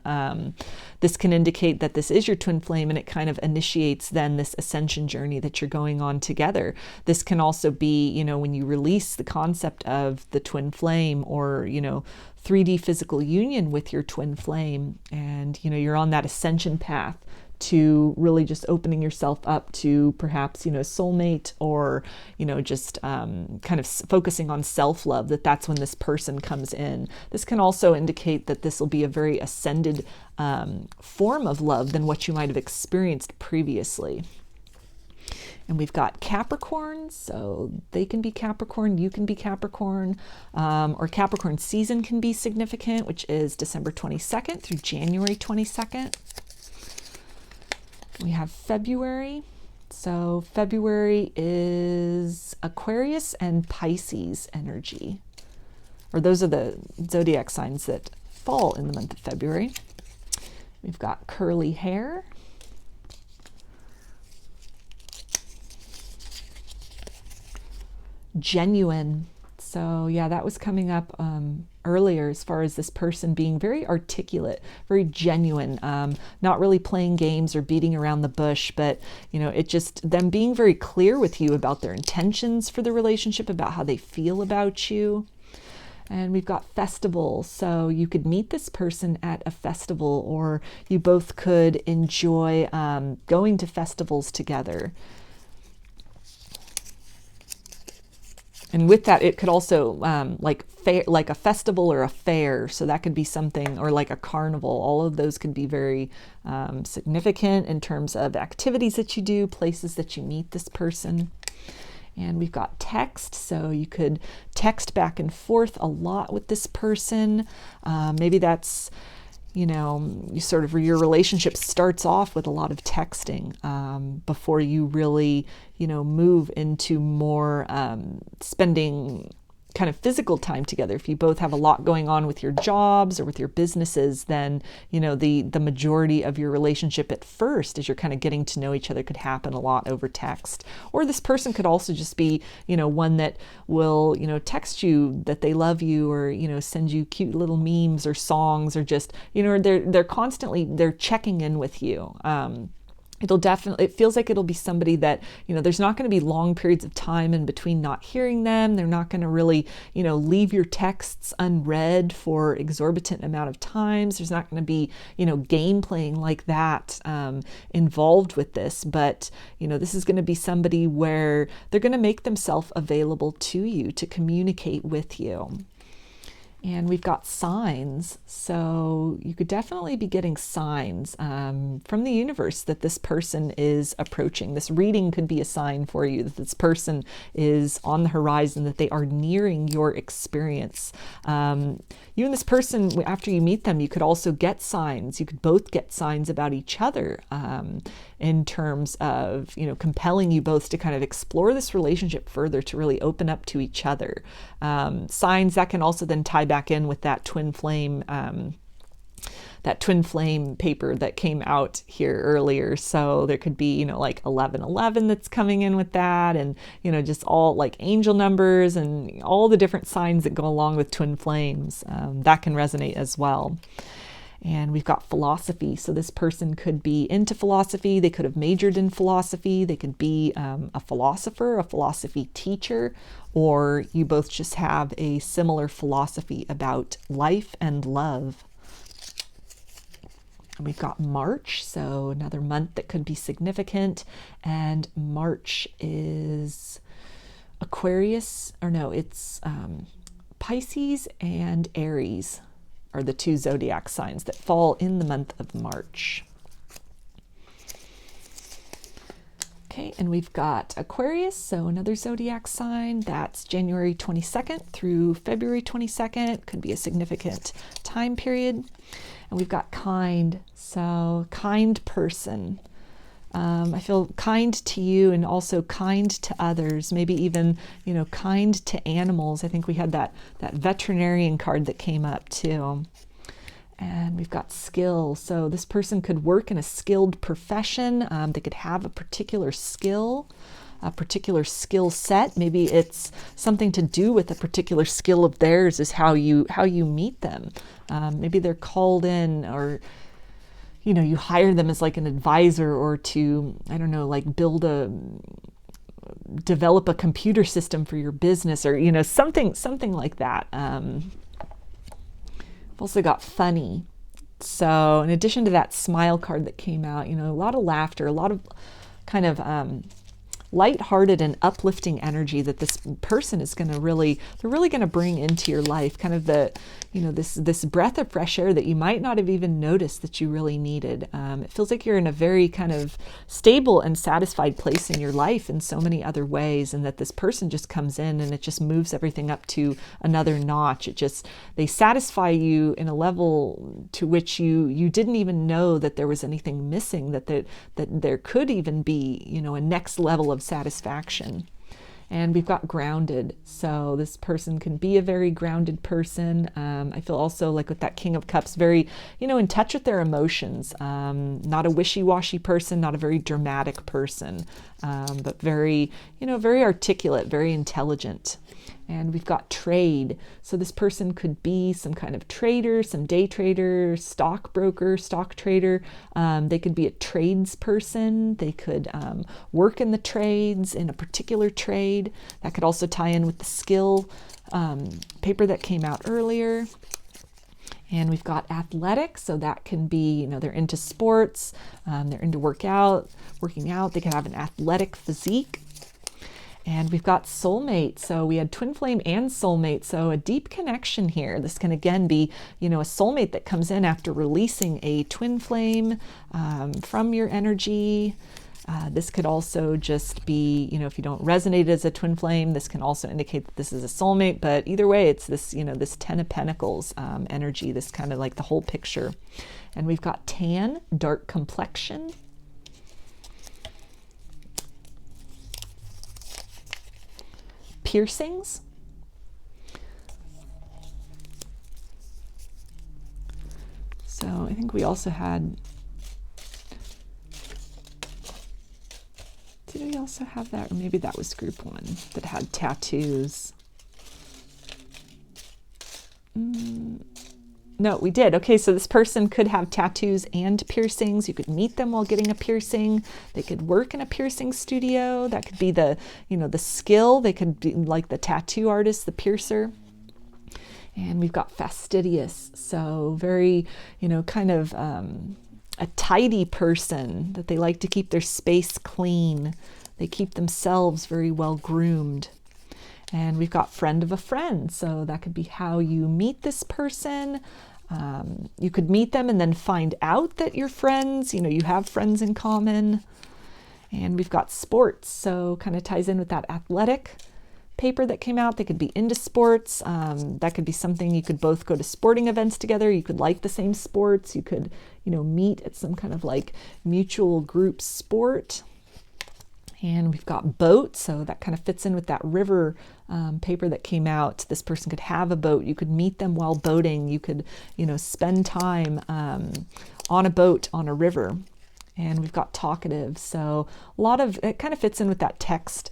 This can indicate that this is your twin flame, and it kind of initiates then this ascension journey that you're going on together. This can also be, you know, when you release the concept of the twin flame, or, you know, 3D physical union with your twin flame, and, you know, you're on that ascension path to really just opening yourself up to perhaps, you know, soulmate, or, you know, just kind of focusing on self-love, that's when this person comes in. This can also indicate that this will be a very ascended form of love than what you might have experienced previously. And we've got Capricorn, so they can be Capricorn, you can be Capricorn, or Capricorn season can be significant, which is December 22nd through January 22nd. We have February. So February is Aquarius and Pisces energy, or those are the zodiac signs that fall in the month of February. We've got curly hair. Genuine. So yeah, that was coming up earlier as far as this person being very articulate, very genuine, not really playing games or beating around the bush, but, you know, it just them being very clear with you about their intentions for the relationship, about how they feel about you. And we've got festival. So you could meet this person at a festival, or you both could enjoy going to festivals together. And with that, it could also like a festival or a fair. So that could be something, or like a carnival. All of those could be very significant in terms of activities that you do, places that you meet this person. And we've got text. So you could text back and forth a lot with this person. Maybe that's, you know, your relationship starts off with a lot of texting before you really, you know, move into more spending kind of physical time together. If you both have a lot going on with your jobs or with your businesses, then, you know, the majority of your relationship at first, as you're kind of getting to know each other, could happen a lot over text. Or this person could also just be, you know, one that will, you know, text you that they love you, or, you know, send you cute little memes or songs, or just, you know, they're constantly, they're checking in with you. It feels like it'll be somebody that, you know, there's not going to be long periods of time in between not hearing them. They're not going to really, you know, leave your texts unread for exorbitant amount of times. There's not going to be, you know, game playing like that involved with this. But, you know, this is going to be somebody where they're going to make themselves available to you to communicate with you. And we've got signs, so you could definitely be getting signs from the universe that this person is approaching. This reading could be a sign for you that this person is on the horizon, that they are nearing your experience. You and this person, after you meet them, you could also get signs. You could both get signs about each other in terms of, you know, compelling you both to kind of explore this relationship further, to really open up to each other. Signs that can also then tie back in with that twin flame paper that came out here earlier. So there could be, you know, like 1111 that's coming in with that, and, you know, just all like angel numbers and all the different signs that go along with twin flames. That can resonate as well. And we've got philosophy. So this person could be into philosophy. They could have majored in philosophy. They could be a philosopher, a philosophy teacher, or you both just have a similar philosophy about life and love. And we've got March, so another month that could be significant. And March is Aquarius, or no, it's Pisces and Aries are the two zodiac signs that fall in the month of March. Okay, and we've got Aquarius, so another zodiac sign. That's January 22nd through February 22nd. Could be a significant time period. And we've got kind, so kind person. I feel kind to you and also kind to others, maybe even, you know, kind to animals. I think we had that veterinarian card that came up too. And we've got skill. So this person could work in a skilled profession. They could have a particular skill, a particular skill set. Maybe it's something to do with a particular skill of theirs is how you meet them. Maybe they're called in, or, you know, you hire them as like an advisor, or to, I don't know, like develop a computer system for your business, or, you know, something like that. I've also got funny. So in addition to that smile card that came out, you know, a lot of laughter, a lot of kind of lighthearted and uplifting energy that this person is going to they're really going to bring into your life, kind of the, you know, this breath of fresh air that you might not have even noticed that you really needed. It feels like you're in a very kind of stable and satisfied place in your life in so many other ways, and that this person just comes in and it just moves everything up to another notch. They satisfy you in a level to which you didn't even know that there was anything missing, that there could even be, you know, a next level of satisfaction. And we've got grounded. So this person can be a very grounded person. I feel also like with that King of Cups, very, you know, in touch with their emotions. Not a wishy-washy person, not a very dramatic person, but very, you know, very articulate, very intelligent. And we've got trade. So this person could be some kind of trader, some day trader, stockbroker, stock trader. They could be a trades person. They could work in the trades, in a particular trade. That could also tie in with the skill paper that came out earlier. And we've got athletics, so that can be, you know, they're into sports, they're into working out. They can have an athletic physique. And we've got soulmate. So we had twin flame and soulmate. So a deep connection here. This can again be, you know, a soulmate that comes in after releasing a twin flame from your energy. This could also just be, you know, if you don't resonate as a twin flame, this can also indicate that this is a soulmate. But either way, it's this, you know, this 10 of Pentacles energy, this kind of like the whole picture. And we've got tan, dark complexion. Piercings. also had, did we also have that? Or maybe that was group 1 that had tattoos. No, we did. Okay, so this person could have tattoos and piercings. You could meet them while getting a piercing. They could work in a piercing studio. That could be the, you know, the skill. They could be like the tattoo artist, the piercer. And we've got fastidious. So very, you know, kind of a tidy person, that they like to keep their space clean. They keep themselves very well groomed. And we've got friend of a friend. So that could be how you meet this person. You could meet them and then find out that you're friends. You know, you have friends in common. And we've got sports. So kind of ties in with that athletic paper that came out. They could be into sports. That could be something you could both go to sporting events together. You could like the same sports. You could, you know, meet at some kind of like mutual group sport. And we've got boat, so that kind of fits in with that river paper that came out. This person could have a boat. You could meet them while boating. You could, you know, spend time on a boat on a river. And we've got talkative, so a lot of, it kind of fits in with that text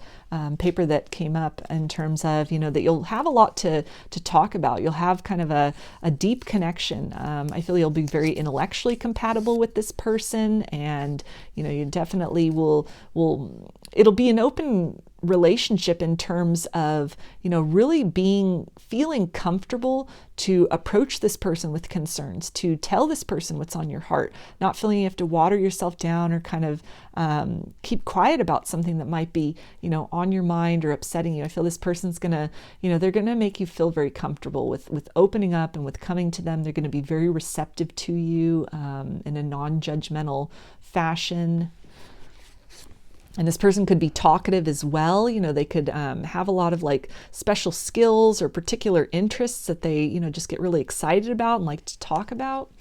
paper that came up in terms of, you know, that you'll have a lot to talk about. You'll have kind of a deep connection. I feel you'll be very intellectually compatible with this person, and, you know, you definitely will, it'll be an open relationship in terms of, you know, really feeling comfortable to approach this person with concerns, to tell this person what's on your heart, not feeling you have to water yourself down or kind of keep quiet about something that might be, you know, on your mind or upsetting you. I feel this person's gonna, you know, they're gonna make you feel very comfortable with opening up and with coming to them. They're gonna be very receptive to you in a non-judgmental fashion. And this person could be talkative as well. You know, they could have a lot of like special skills or particular interests that they, you know, just get really excited about and like to talk about.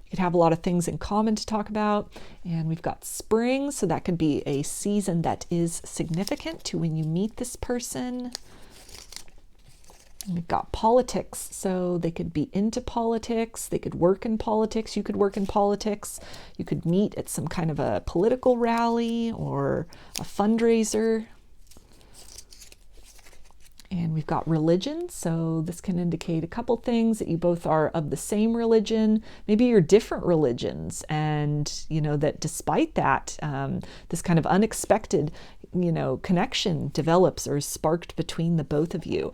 You could have a lot of things in common to talk about. And we've got spring, so that could be a season that is significant to when you meet this person. We've got politics, so they could be into politics, they could work in politics, you could work in politics, you could meet at some kind of a political rally or a fundraiser. And we've got religion, so this can indicate a couple things, that you both are of the same religion, maybe you're different religions, and, you know, that despite that, this kind of unexpected, you know, connection develops or is sparked between the both of you.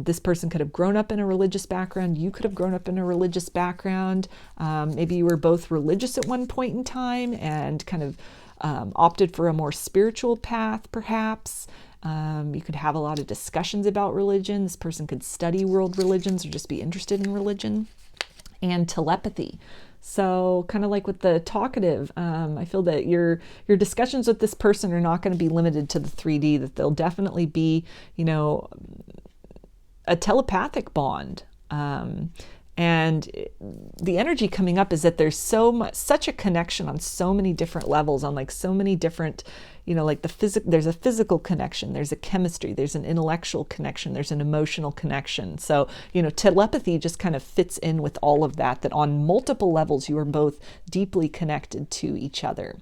This person could have grown up in a religious background, you could have grown up in a religious background, maybe you were both religious at one point in time and kind of opted for a more spiritual path, perhaps. You could have a lot of discussions about religion. This person could study world religions or just be interested in religion. And telepathy. So kind of like with the talkative, I feel that your discussions with this person are not going to be limited to the 3D, that they'll definitely be, you know, a telepathic bond. And the energy coming up is that there's such a connection on so many different levels, on like so many different, you know, like there's a physical connection, there's a chemistry, there's an intellectual connection, there's an emotional connection. So, you know, telepathy just kind of fits in with all of that, that on multiple levels you are both deeply connected to each other.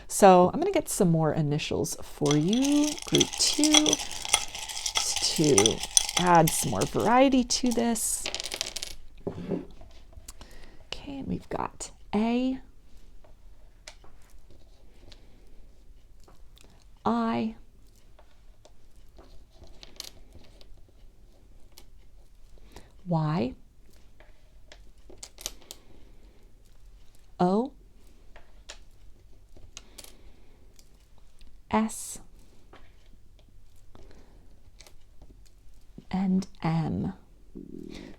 So I'm going to get some more initials for you, group 2, to add some more variety to this. Okay, and we've got A, I, Y, O, S, and M.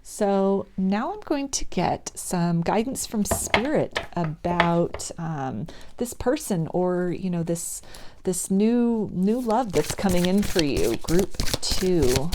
So now I'm going to get some guidance from Spirit about this person, or, you know, this new love that's coming in for you, group 2.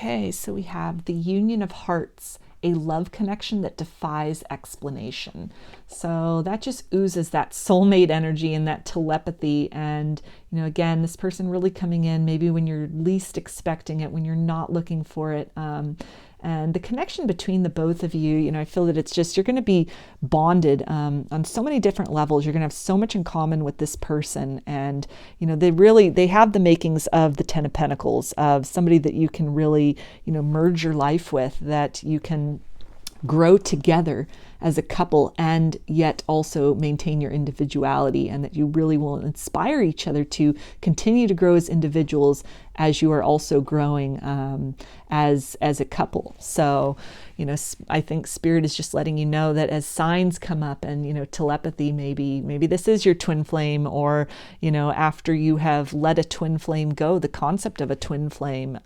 Okay, so we have the union of hearts, a love connection that defies explanation. So that just oozes that soulmate energy and that telepathy. And, you know, again, this person really coming in maybe when you're least expecting it, when you're not looking for it. And the connection between the both of you, you know, I feel that it's just, you're going to be bonded on so many different levels. You're going to have so much in common with this person. And, you know, they have the makings of the Ten of Pentacles, of somebody that you can really, you know, merge your life with, that you can grow together as a couple and yet also maintain your individuality, and that you really will inspire each other to continue to grow as individuals as you are also growing as a couple. So, you know, I think Spirit is just letting you know that as signs come up, and, you know, telepathy, maybe this is your twin flame, or, you know, after you have let a twin flame go, the concept of a twin flame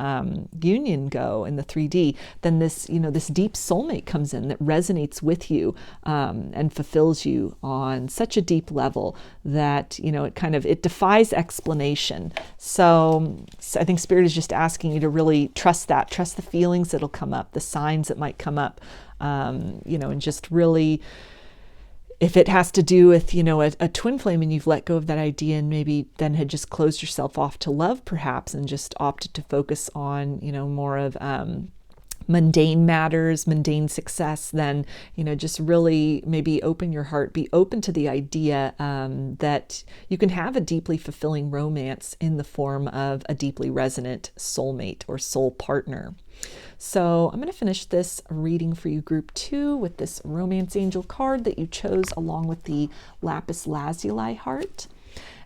union go in the 3D, then this, you know, this deep soulmate comes in that resonates with you and fulfills you on such a deep level that, you know, it defies explanation. So I think Spirit is just asking you to really trust that, trust the feelings that'll come up, the signs that might come up, you know, and just really, if it has to do with, you know, a twin flame, and you've let go of that idea and maybe then had just closed yourself off to love perhaps, and just opted to focus on, you know, more of mundane matters, mundane success, then, you know, just really maybe open your heart, be open to the idea that you can have a deeply fulfilling romance in the form of a deeply resonant soulmate or soul partner. So I'm going to finish this reading for you, group 2, with this romance angel card that you chose along with the Lapis Lazuli heart.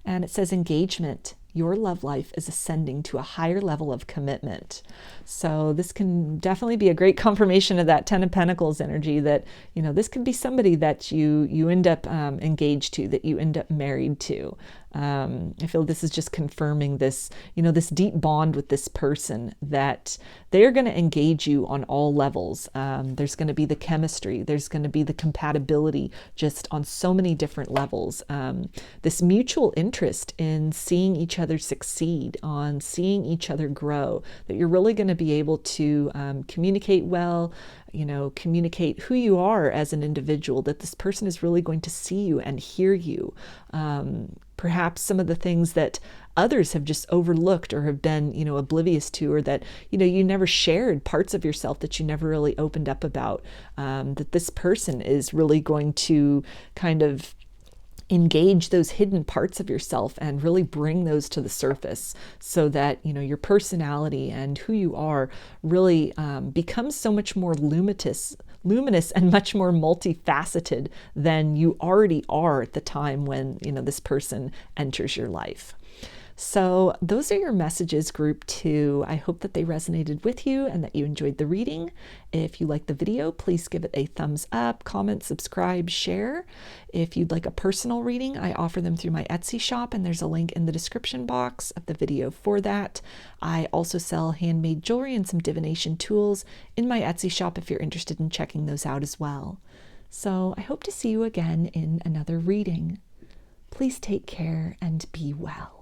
And it says, engagement. Your love life is ascending to a higher level of commitment. So this can definitely be a great confirmation of that Ten of Pentacles energy, that, you know, this could be somebody that you end up engaged to, that you end up married to. I feel this is just confirming this, you know, this deep bond with this person, that they're going to engage you on all levels. There's going to be the chemistry, there's going to be the compatibility, just on so many different levels. This mutual interest in seeing each other succeed, on seeing each other grow, that you're really going to be able to communicate well, you know, communicate who you are as an individual, that this person is really going to see you and hear you. Perhaps some of the things that others have just overlooked or have been, you know, oblivious to, or that, you know, you never shared parts of yourself that you never really opened up about, that this person is really going to kind of engage those hidden parts of yourself and really bring those to the surface, so that, you know, your personality and who you are really becomes so much more luminous and much more multifaceted than you already are at the time when, you know, this person enters your life. So those are your messages, group 2. I hope that they resonated with you and that you enjoyed the reading. If you liked the video, please give it a thumbs up, comment, subscribe, share. If you'd like a personal reading, I offer them through my Etsy shop, and there's a link in the description box of the video for that. I also sell handmade jewelry and some divination tools in my Etsy shop if you're interested in checking those out as well. So I hope to see you again in another reading. Please take care and be well.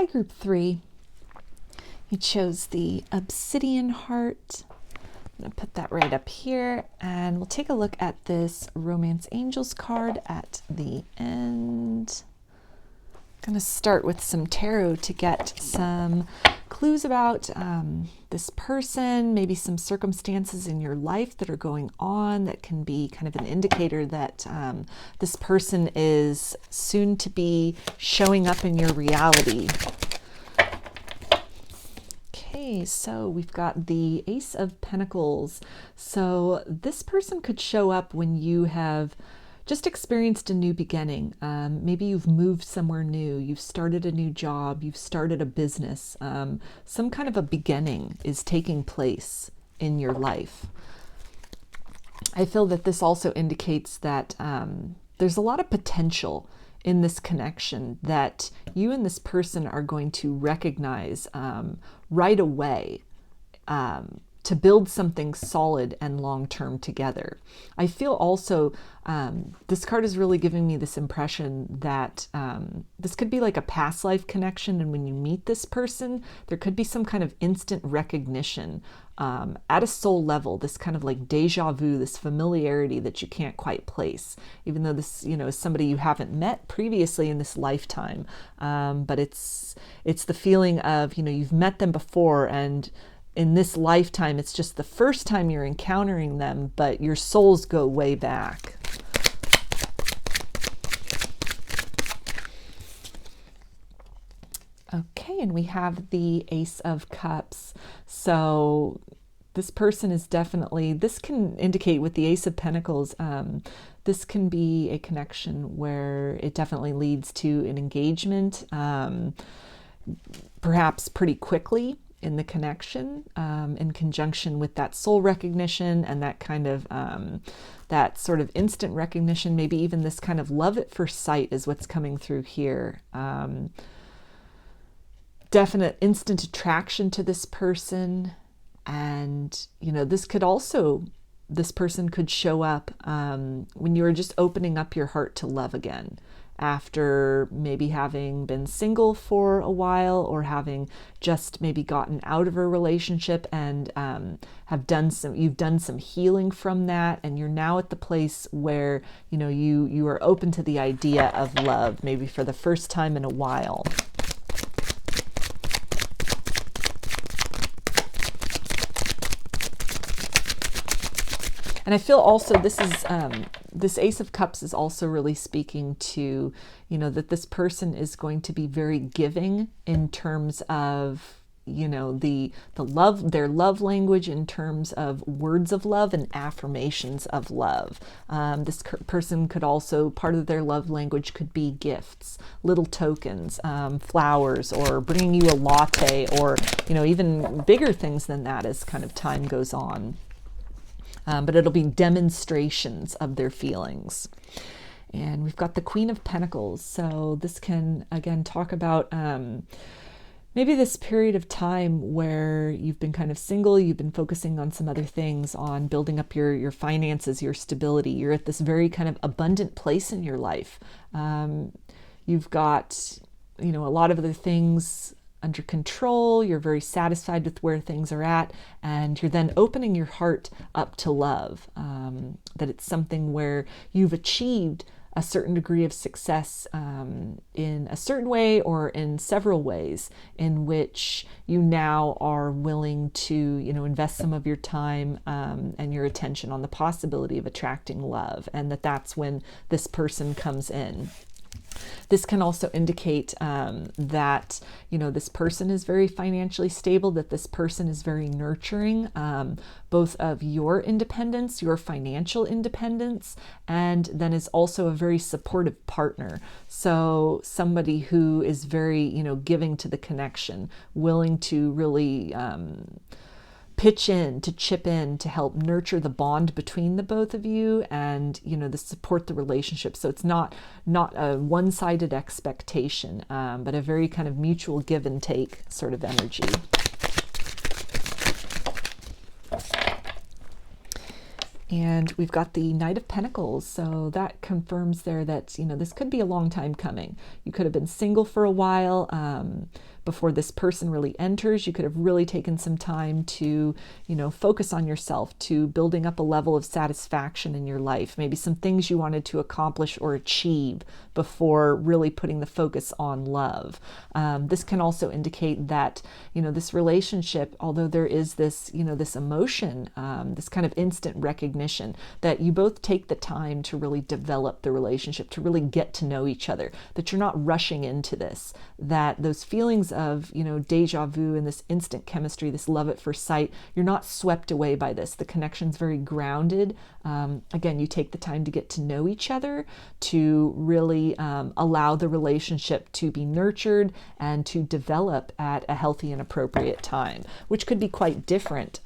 group 3. You chose the Obsidian heart. I'm going to put that right up here, and we'll take a look at this Romance Angels card at the end. I'm going to start with some tarot to get some clues about this person, maybe some circumstances in your life that are going on that can be kind of an indicator that this person is soon to be showing up in your reality. Okay, so we've got the Ace of Pentacles. So this person could show up when you have just experienced a new beginning. Maybe you've moved somewhere new, you've started a new job, you've started a business. Some kind of a beginning is taking place in your life. I feel that this also indicates that there's a lot of potential in this connection that you and this person are going to recognize right away, to build something solid and long-term together. I feel also this card is really giving me this impression that this could be like a past life connection, and when you meet this person, there could be some kind of instant recognition at a soul level, this kind of like deja vu, this familiarity that you can't quite place, even though this, you know, is somebody you haven't met previously in this lifetime. But it's the feeling of, you know, you've met them before, and in this lifetime, it's just the first time you're encountering them, but your souls go way back. Okay, and we have the Ace of Cups. So this person is definitely, this can indicate with the Ace of Pentacles, this can be a connection where it definitely leads to an engagement, perhaps pretty quickly in the connection, in conjunction with that soul recognition and that kind of that sort of instant recognition. Maybe even this kind of love at first sight is what's coming through here. Definite instant attraction to this person, and you know, this could also, this person could show up when you are just opening up your heart to love again, after maybe having been single for a while, or having just maybe gotten out of a relationship and you've done some healing from that, and you're now at the place where, you know, you are open to the idea of love, maybe for the first time in a while. And I feel also this is this Ace of Cups is also really speaking to, you know, that this person is going to be very giving in terms of, you know, the love, their love language in terms of words of love and affirmations of love. This person could also, part of their love language could be gifts, little tokens, flowers, or bringing you a latte, or, you know, even bigger things than that as kind of time goes on. But it'll be demonstrations of their feelings. And we've got the Queen of Pentacles. So this can, again, talk about maybe this period of time where you've been kind of single, you've been focusing on some other things, on building up your finances, your stability. You're at this very kind of abundant place in your life. You've got, you know, a lot of other things under control, you're very satisfied with where things are at, and you're then opening your heart up to love, that it's something where you've achieved a certain degree of success in a certain way or in several ways, in which you now are willing to, you know, invest some of your time and your attention on the possibility of attracting love, and that's when this person comes in. This can also indicate that, you know, this person is very financially stable, that this person is very nurturing, both of your independence, your financial independence, and then is also a very supportive partner. So somebody who is very, you know, giving to the connection, willing to really pitch in, to chip in, to help nurture the bond between the both of you, and, you know, to support the relationship. So it's not a one-sided expectation, but a very kind of mutual give and take sort of energy. And we've got the Knight of Pentacles. So that confirms there that, you know, this could be a long time coming. You could have been single for a while, before this person really enters. You could have really taken some time to, focus on yourself, to building up a level of satisfaction in your life, maybe some things you wanted to accomplish or achieve before really putting the focus on love. This can also indicate that, this relationship, although there is this, this emotion, this kind of instant recognition, that you both take the time to really develop the relationship, to really get to know each other, that you're not rushing into this, that those feelings of, deja vu and this instant chemistry, this love at first sight, you're not swept away by this. The connection's very grounded. Again, you take the time to get to know each other, to really allow the relationship to be nurtured and to develop at a healthy and appropriate time, which could be quite different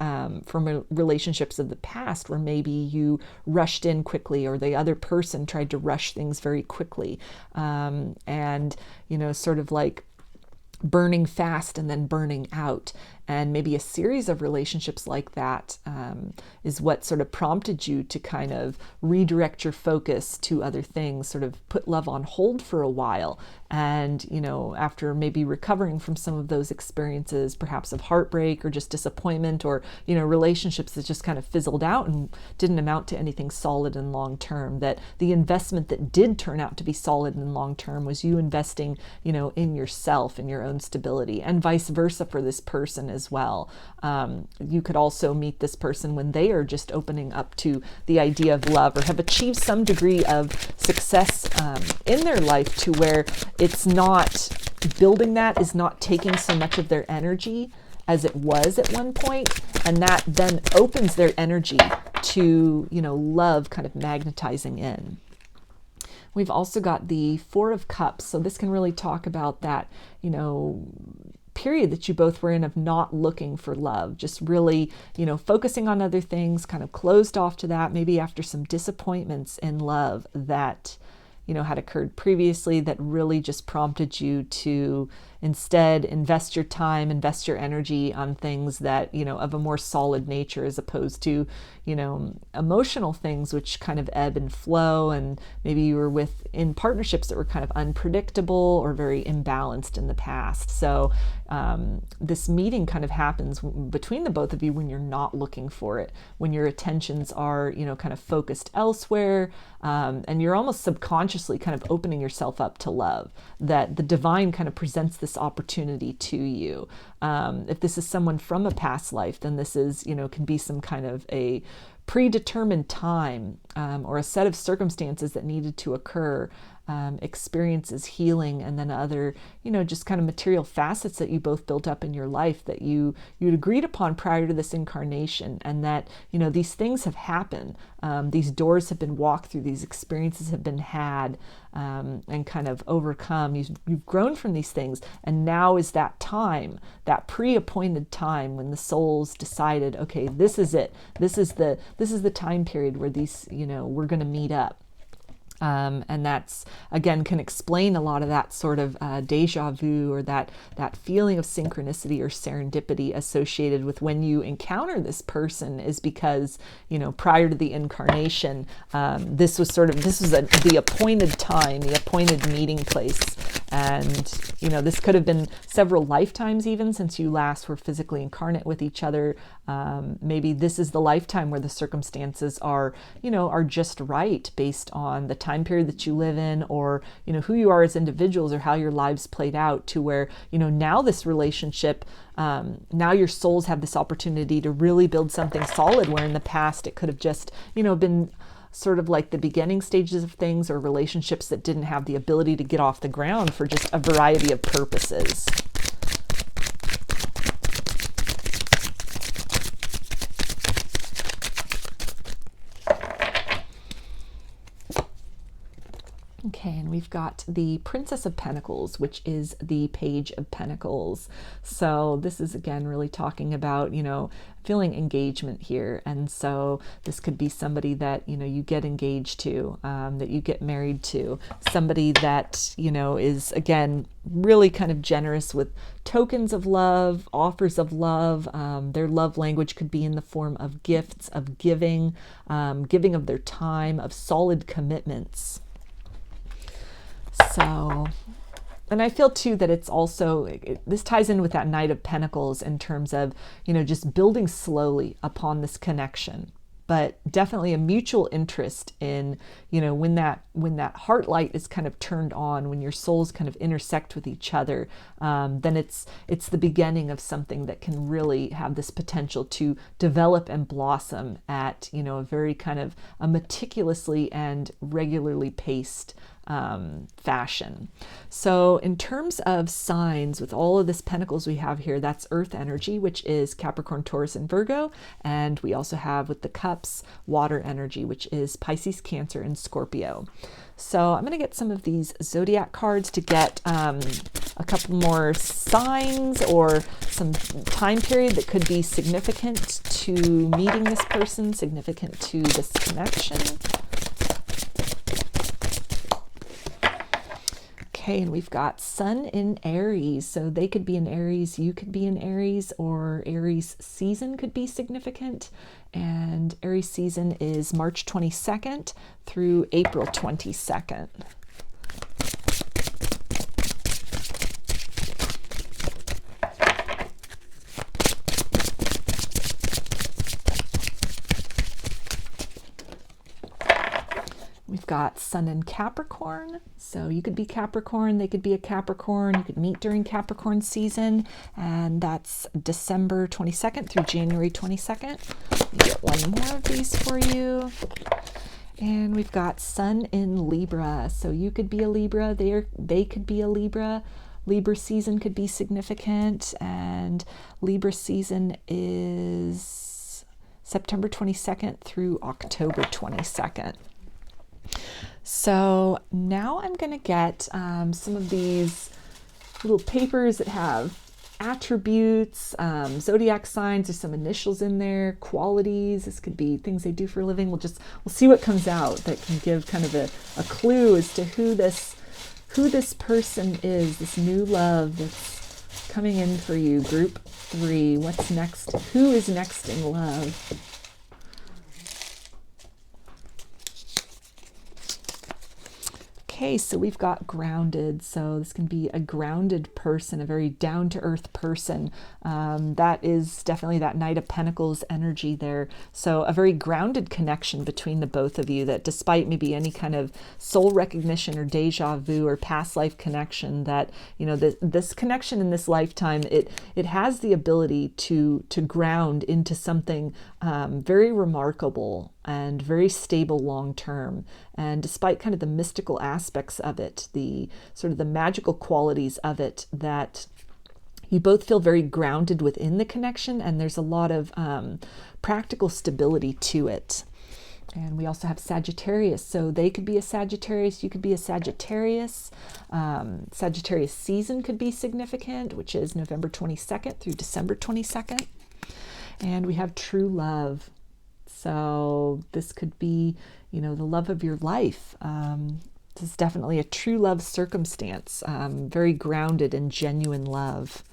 from relationships of the past where maybe you rushed in quickly or the other person tried to rush things very quickly, and sort of like burning fast and then burning out. And maybe a series of relationships like that is what sort of prompted you to kind of redirect your focus to other things, sort of put love on hold for a while. And, after maybe recovering from some of those experiences, perhaps of heartbreak or just disappointment, or, relationships that just kind of fizzled out and didn't amount to anything solid and long term, that the investment that did turn out to be solid and long term was you investing, in yourself and your own stability, and vice versa for this person as well. You could also meet this person when they are just opening up to the idea of love, or have achieved some degree of success in their life, to where it's not building, that is not taking so much of their energy as it was at one point, and that then opens their energy to, love kind of magnetizing in. We've also got the Four of Cups. So this can really talk about that, period that you both were in of not looking for love, just really, focusing on other things, kind of closed off to that, maybe after some disappointments in love that, had occurred previously, that really just prompted you to instead invest your time, invest your energy on things that, of a more solid nature, as opposed to, emotional things which kind of ebb and flow. And maybe you were in partnerships that were kind of unpredictable or very imbalanced in the past. So this meeting kind of happens between the both of you when you're not looking for it, when your attentions are, kind of focused elsewhere, and you're almost subconsciously kind of opening yourself up to love, that the divine kind of presents this opportunity to you. If this is someone from a past life, then this is, can be some kind of a predetermined time, or a set of circumstances that needed to occur, experiences, healing, and then other, just kind of material facets that you both built up in your life that you'd agreed upon prior to this incarnation. And that, these things have happened. These doors have been walked through, these experiences have been had, and kind of overcome. You've grown from these things. And now is that time, that pre-appointed time when the souls decided, okay, this is it. This is the time period where these, we're going to meet up. And that's, again, can explain a lot of that sort of deja vu, or that feeling of synchronicity or serendipity associated with when you encounter this person, is because, prior to the incarnation, this was the appointed time, the appointed meeting place. And, this could have been several lifetimes even since you last were physically incarnate with each other. Maybe this is the lifetime where the circumstances are just right based on the time period that you live in, or, who you are as individuals, or how your lives played out, to where, now this relationship, now your souls have this opportunity to really build something solid, where in the past it could have just, been sort of like the beginning stages of things, or relationships that didn't have the ability to get off the ground for just a variety of purposes. Okay, and we've got the Princess of Pentacles, which is the Page of Pentacles. So this is, again, really talking about, feeling engagement here. And so this could be somebody that, you get engaged to, that you get married to, somebody that, is, again, really kind of generous with tokens of love, offers of love. Their love language could be in the form of gifts, of giving of their time, of solid commitments. So And I feel too that it's also, this ties in with that Knight of Pentacles in terms of, you know, just building slowly upon this connection, but definitely a mutual interest in, you know, when that heart light is kind of turned on, when your souls kind of intersect with each other, then it's the beginning of something that can really have this potential to develop and blossom at, you know, a very kind of a meticulously and regularly paced fashion. So in terms of signs, with all of this pentacles we have here, that's earth energy, which is Capricorn, Taurus, and Virgo. And we also have with the cups, water energy, which is Pisces, Cancer, and Scorpio. So I'm going to get some of these Zodiac cards to get a couple more signs or some time period that could be significant to meeting this person, significant to this connection. Okay, and we've got Sun in Aries. So they could be in Aries, you could be in Aries, or Aries season could be significant. And Aries season is March 22nd through April 22nd. We've got Sun in Capricorn, so you could be Capricorn, they could be a Capricorn, you could meet during Capricorn season, and that's December 22nd through January 22nd. Get one more of these for you. And we've got Sun in Libra, so you could be a Libra, they could be a Libra. Libra season could be significant, and Libra season is September 22nd through October 22nd. So now I'm going to get some of these little papers that have attributes, zodiac signs. There's some initials in there, qualities. This could be things they do for a living. We'll see what comes out that can give kind of a clue as to who this person is, this new love that's coming in for you. Group 3. What's next? Who is next in love? Okay, so we've got grounded. So this can be a grounded person, a very down-to-earth person. That is definitely that Knight of Pentacles energy there. So a very grounded connection between the both of you, that despite maybe any kind of soul recognition or deja vu or past life connection, that, you know, this connection in this lifetime, it has the ability to ground into something very remarkable and very stable long term. And despite kind of the mystical aspects of it, the sort of the magical qualities of it, that you both feel very grounded within the connection, and there's a lot of practical stability to it. And we also have Sagittarius, so they could be a Sagittarius, you could be a Sagittarius. Sagittarius season could be significant, which is November 22nd through December 22nd. And we have true love. So this could be, you know, the love of your life. This is definitely a true love circumstance, very grounded in genuine love.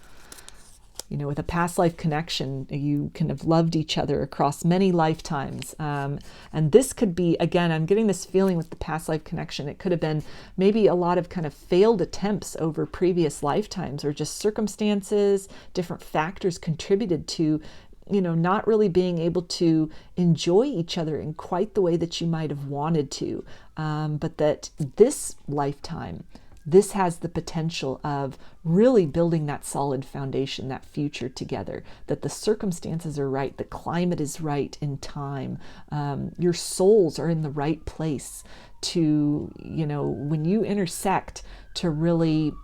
You know, with a past life connection, you can have loved each other across many lifetimes. And this could be, again, I'm getting this feeling with the past life connection. It could have been maybe a lot of kind of failed attempts over previous lifetimes, or just circumstances, different factors contributed to, you know, not really being able to enjoy each other in quite the way that you might have wanted to. But that this lifetime, this has the potential of really building that solid foundation, that future together, that the circumstances are right, the climate is right in time, your souls are in the right place to, you know, when you intersect, to really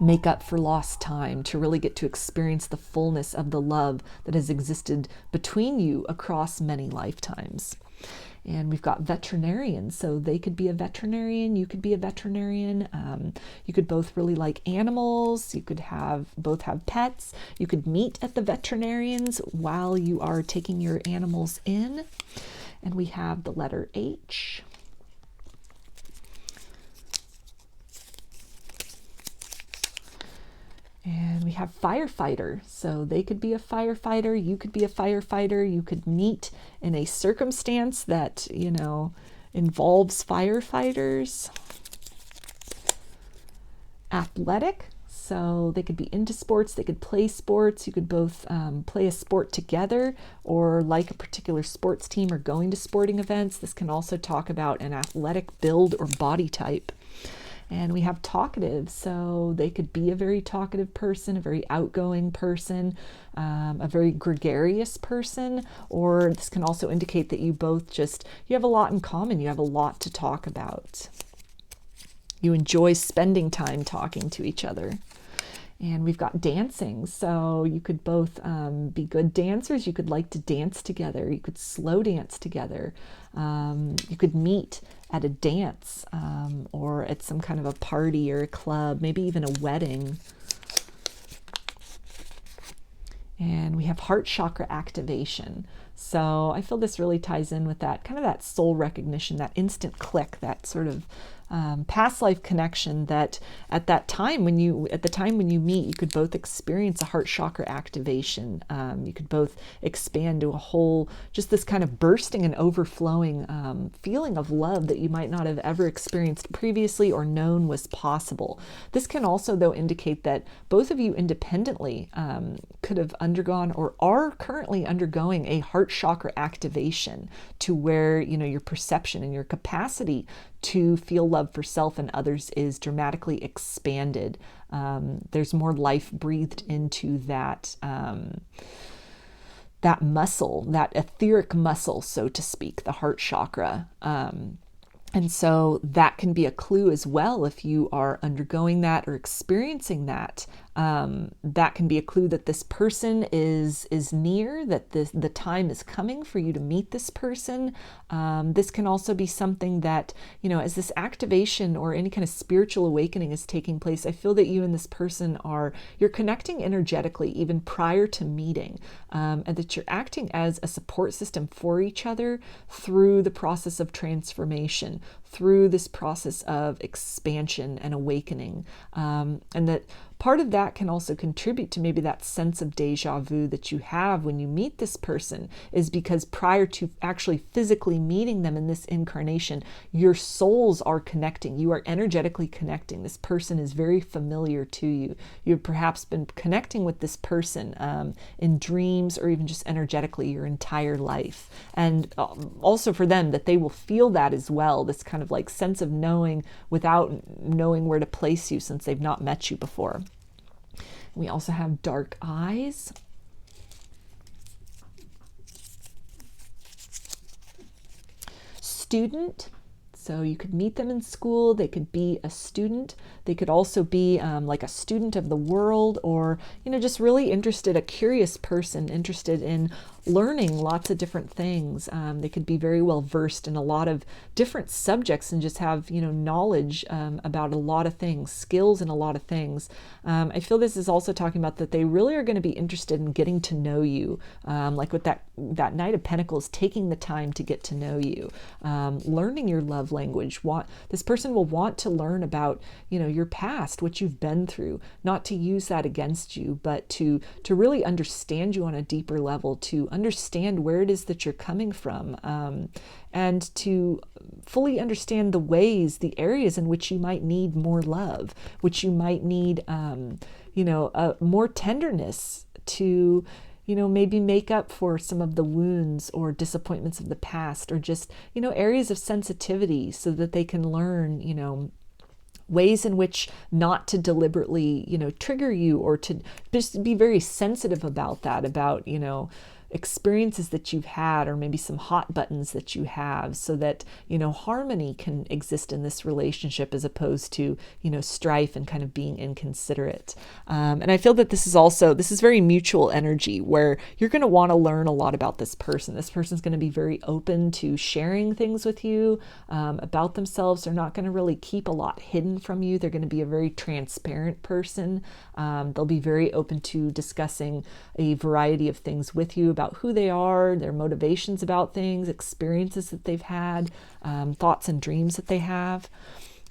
make up for lost time, to really get to experience the fullness of the love that has existed between you across many lifetimes. And we've got veterinarians, so they could be a veterinarian, you could be a veterinarian. You could both really like animals, you could both have pets, you could meet at the veterinarians while you are taking your animals in. And we have the letter H. And we have firefighter, so they could be a firefighter, you could be a firefighter, you could meet in a circumstance that, you know, involves firefighters. athletic. So they could be into sports, they could play sports, you could both play a sport together or like a particular sports team or going to sporting events. This can also talk about an athletic build or body type. And we have talkative, so they could be a very talkative person, a very outgoing person, a very gregarious person, or this can also indicate that you both you have a lot in common, you have a lot to talk about. You enjoy spending time talking to each other. And we've got dancing, so you could both be good dancers, you could like to dance together, you could slow dance together, you could meet at a dance or at some kind of a party or a club, maybe even a wedding. And we have heart chakra activation. So I feel this really ties in with that kind of that soul recognition, that instant click, that sort of past life connection that at the time when you meet, you could both experience a heart chakra activation. You could both expand to a whole, just this kind of bursting and overflowing feeling of love that you might not have ever experienced previously or known was possible. This can also, though, indicate that both of you independently could have undergone or are currently undergoing a heart chakra activation to where, your perception and your capacity to feel love for self and others is dramatically expanded. There's more life breathed into that that muscle, that etheric muscle, so to speak, the heart chakra. And so that can be a clue as well if you are undergoing that or experiencing that. That can be a clue that this person is near, that the time is coming for you to meet this person. This can also be something that, as this activation or any kind of spiritual awakening is taking place, I feel that you and this person you're connecting energetically even prior to meeting, and that you're acting as a support system for each other through the process of transformation, through this process of expansion and awakening, and that part of that can also contribute to maybe that sense of deja vu that you have when you meet this person, is because prior to actually physically meeting them in this incarnation, your souls are connecting. You are energetically connecting. This person is very familiar to you. You've perhaps been connecting with this person in dreams or even just energetically your entire life. And also for them, that they will feel that as well, this kind of like sense of knowing without knowing where to place you since they've not met you before. We also have dark eyes. Student. So you could meet them in school. They could be a student. They could also be like a student of the world, or, just really interested, a curious person interested in learning lots of different things. They could be very well versed in a lot of different subjects and just have, knowledge about a lot of things, skills in a lot of things. I feel this is also talking about that they really are going to be interested in getting to know you, like with that Knight of Pentacles, taking the time to get to know you, learning your love language. This person will want to learn about, your past, what you've been through, not to use that against you, but to really understand you on a deeper level, to understand where it is that you're coming from, and to fully understand the areas in which you might need more love, which you might need, more tenderness to, maybe make up for some of the wounds or disappointments of the past, or just, areas of sensitivity, so that they can learn, ways in which not to deliberately, trigger you, or to just be very sensitive about that, about, experiences that you've had, or maybe some hot buttons that you have, so that, harmony can exist in this relationship, as opposed to, strife and kind of being inconsiderate. And I feel that this is very mutual energy, where you're going to want to learn a lot about this person. This person's going to be very open to sharing things with you about themselves. They're not going to really keep a lot hidden from you. They're going to be a very transparent person. They'll be very open to discussing a variety of things with you about who they are, their motivations about things, experiences that they've had, thoughts and dreams that they have.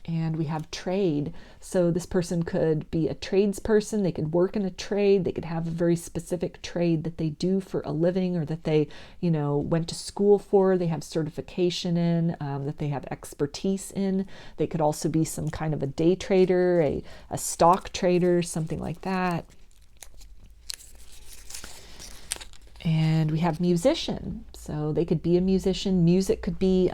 And we have trade. So this person could be a tradesperson. They could work in a trade. They could have a very specific trade that they do for a living, or that they, went to school for, they have certification in, that they have expertise in. They could also be some kind of a day trader, a stock trader, something like that. And we have musician. So they could be a musician. Music could be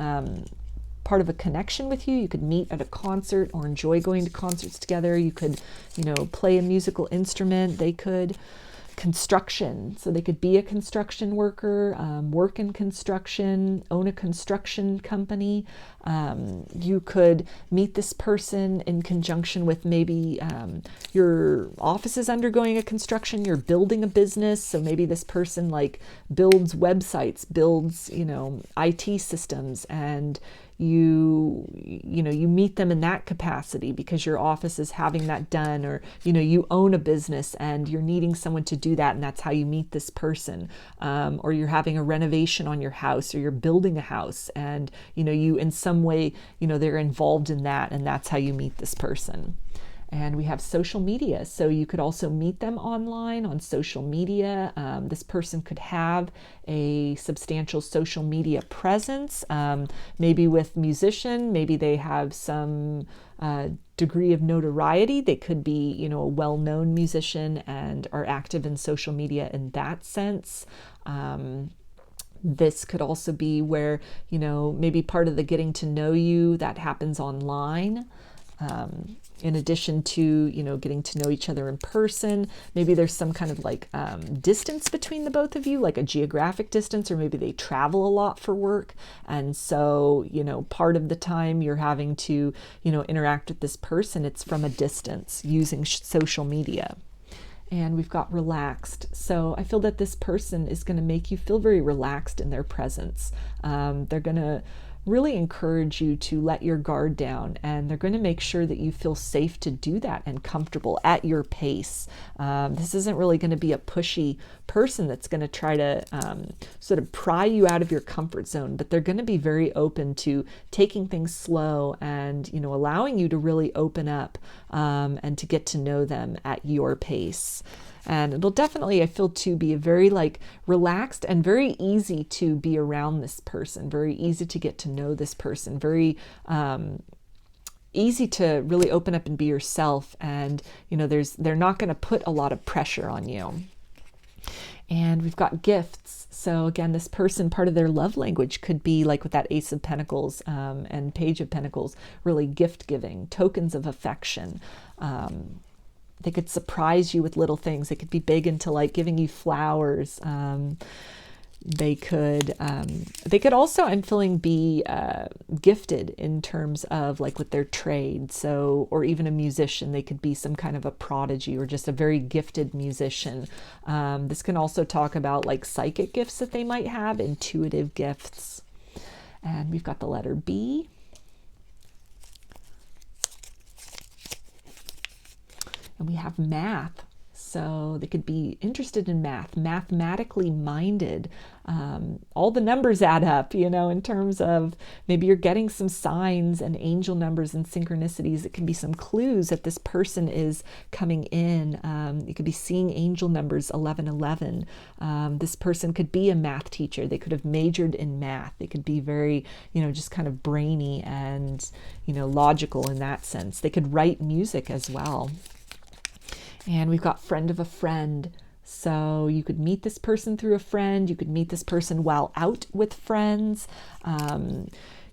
part of a connection with you. You could meet at a concert or enjoy going to concerts together. You could, play a musical instrument. They could construction. So they could be a construction worker, work in construction, own a construction company. You could meet this person in conjunction with maybe your office is undergoing a construction, you're building a business. So maybe this person like builds websites, builds, IT systems, and you meet them in that capacity because your office is having that done, or you own a business and you're needing someone to do that, and that's how you meet this person. Or you're having a renovation on your house, or you're building a house, and you in some way they're involved in that, and that's how you meet this person. And we have social media. So you could also meet them online on social media. This person could have a substantial social media presence, maybe with musician, maybe they have some degree of notoriety. They could be, a well-known musician and are active in social media in that sense. This could also be where, maybe part of the getting to know you that happens online. In addition to, getting to know each other in person. Maybe there's some kind of like distance between the both of you, like a geographic distance, or maybe they travel a lot for work. And so, part of the time you're having to, interact with this person, it's from a distance using social media. And we've got relaxed. So I feel that this person is going to make you feel very relaxed in their presence. They're going to really encourage you to let your guard down, and they're going to make sure that you feel safe to do that and comfortable at your pace. This isn't really going to be a pushy person that's going to try to sort of pry you out of your comfort zone, but they're going to be very open to taking things slow and allowing you to really open up and to get to know them at your pace. And it'll definitely, I feel, to be a very like relaxed and very easy to be around this person, very easy to get to know this person, very easy to really open up and be yourself. And, they're not going to put a lot of pressure on you. And we've got gifts. So again, this person, part of their love language could be like with that Ace of Pentacles and Page of Pentacles, really gift giving, tokens of affection. They could surprise you with little things. They could be big into like giving you flowers. They could also, I'm feeling, be gifted in terms of like with their trade. So, or even a musician, they could be some kind of a prodigy or just a very gifted musician. This can also talk about like psychic gifts that they might have, intuitive gifts. And we've got the letter B. And we have math. So they could be interested in math, mathematically minded. All the numbers add up, in terms of maybe you're getting some signs and angel numbers and synchronicities. It can be some clues that this person is coming in. You could be seeing angel numbers 1111. This person could be a math teacher. They could have majored in math. They could be very, just kind of brainy and, logical in that sense. They could write music as well. And we've got friend of a friend. So you could meet this person through a friend. You could meet this person while out with friends.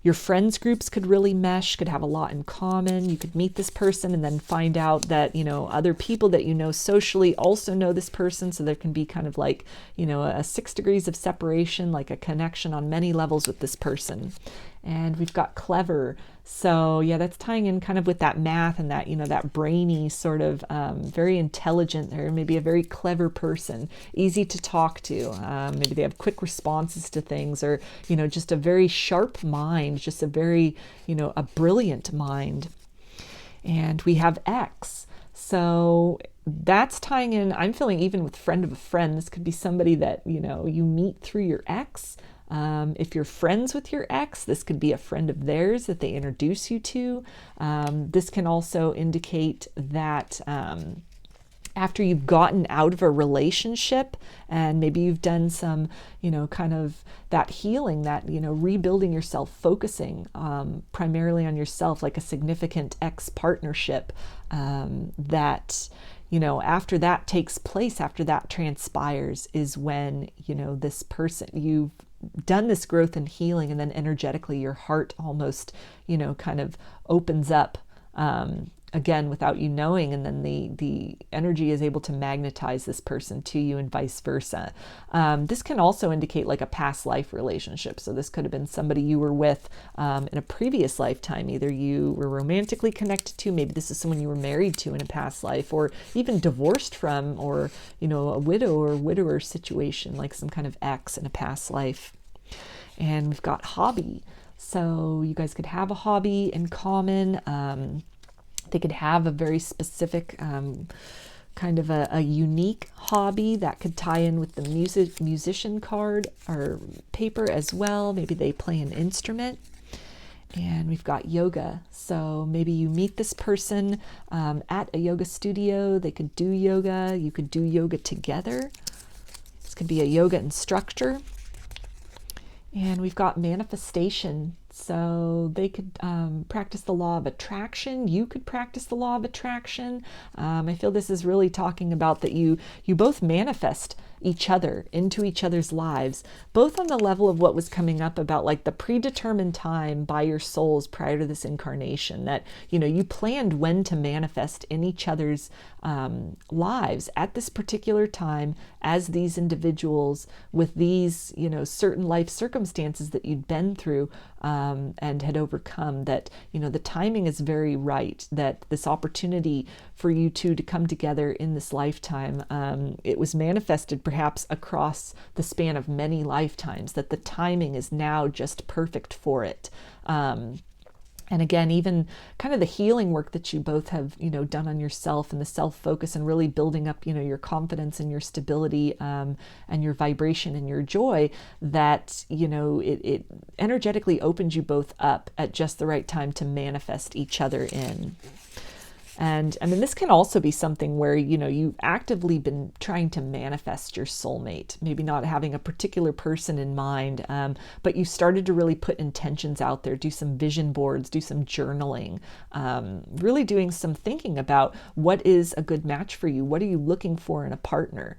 Your friends groups could really mesh, could have a lot in common. You could meet this person and then find out that, other people that socially also know this person. So there can be kind of like, a 6 degrees of separation, like a connection on many levels with this person. And we've got clever. So yeah, that's tying in kind of with that math and that, that brainy sort of very intelligent, or maybe a very clever person, easy to talk to. Maybe they have quick responses to things, or, just a very sharp mind, just a very, a brilliant mind. And we have X. So that's tying in, I'm feeling even with friend of a friend, this could be somebody that, you meet through your ex. If you're friends with your ex, this could be a friend of theirs that they introduce you to. This can also indicate that after you've gotten out of a relationship and maybe you've done some, kind of that healing, that, rebuilding yourself, focusing primarily on yourself, like a significant ex-partnership, that, after that takes place, after that transpires, is when, this person, you've done this growth and healing, and then energetically your heart almost, kind of opens up again without you knowing, and then the energy is able to magnetize this person to you and vice versa. This can also indicate like a past life relationship. So this could have been somebody you were with in a previous lifetime. Either you were romantically connected to, maybe this is someone you were married to in a past life, or even divorced from, or a widow or widower situation, like some kind of ex in a past life. And we've got hobby. So you guys could have a hobby in common. They could have a very specific kind of a unique hobby that could tie in with the musician card or paper as well. Maybe they play an instrument. And we've got yoga. So maybe you meet this person at a yoga studio. They could do yoga. You could do yoga together. This could be a yoga instructor. And we've got manifestation. So they could practice the law of attraction. You could practice the law of attraction. I feel this is really talking about that you both manifest each other into each other's lives, both on the level of what was coming up about like the predetermined time by your souls prior to this incarnation, that, you planned when to manifest in each other's lives at this particular time as these individuals with these, certain life circumstances that you'd been through and had overcome, that, the timing is very right, that this opportunity for you two to come together in this lifetime, it was manifested perhaps across the span of many lifetimes, that the timing is now just perfect for it. And again, even kind of the healing work that you both have, done on yourself, and the self-focus, and really building up, your confidence and your stability and your vibration and your joy, that, it energetically opens you both up at just the right time to manifest each other in. And I mean, this can also be something where, you've actively been trying to manifest your soulmate, maybe not having a particular person in mind, but you started to really put intentions out there, do some vision boards, do some journaling, really doing some thinking about what is a good match for you. What are you looking for in a partner?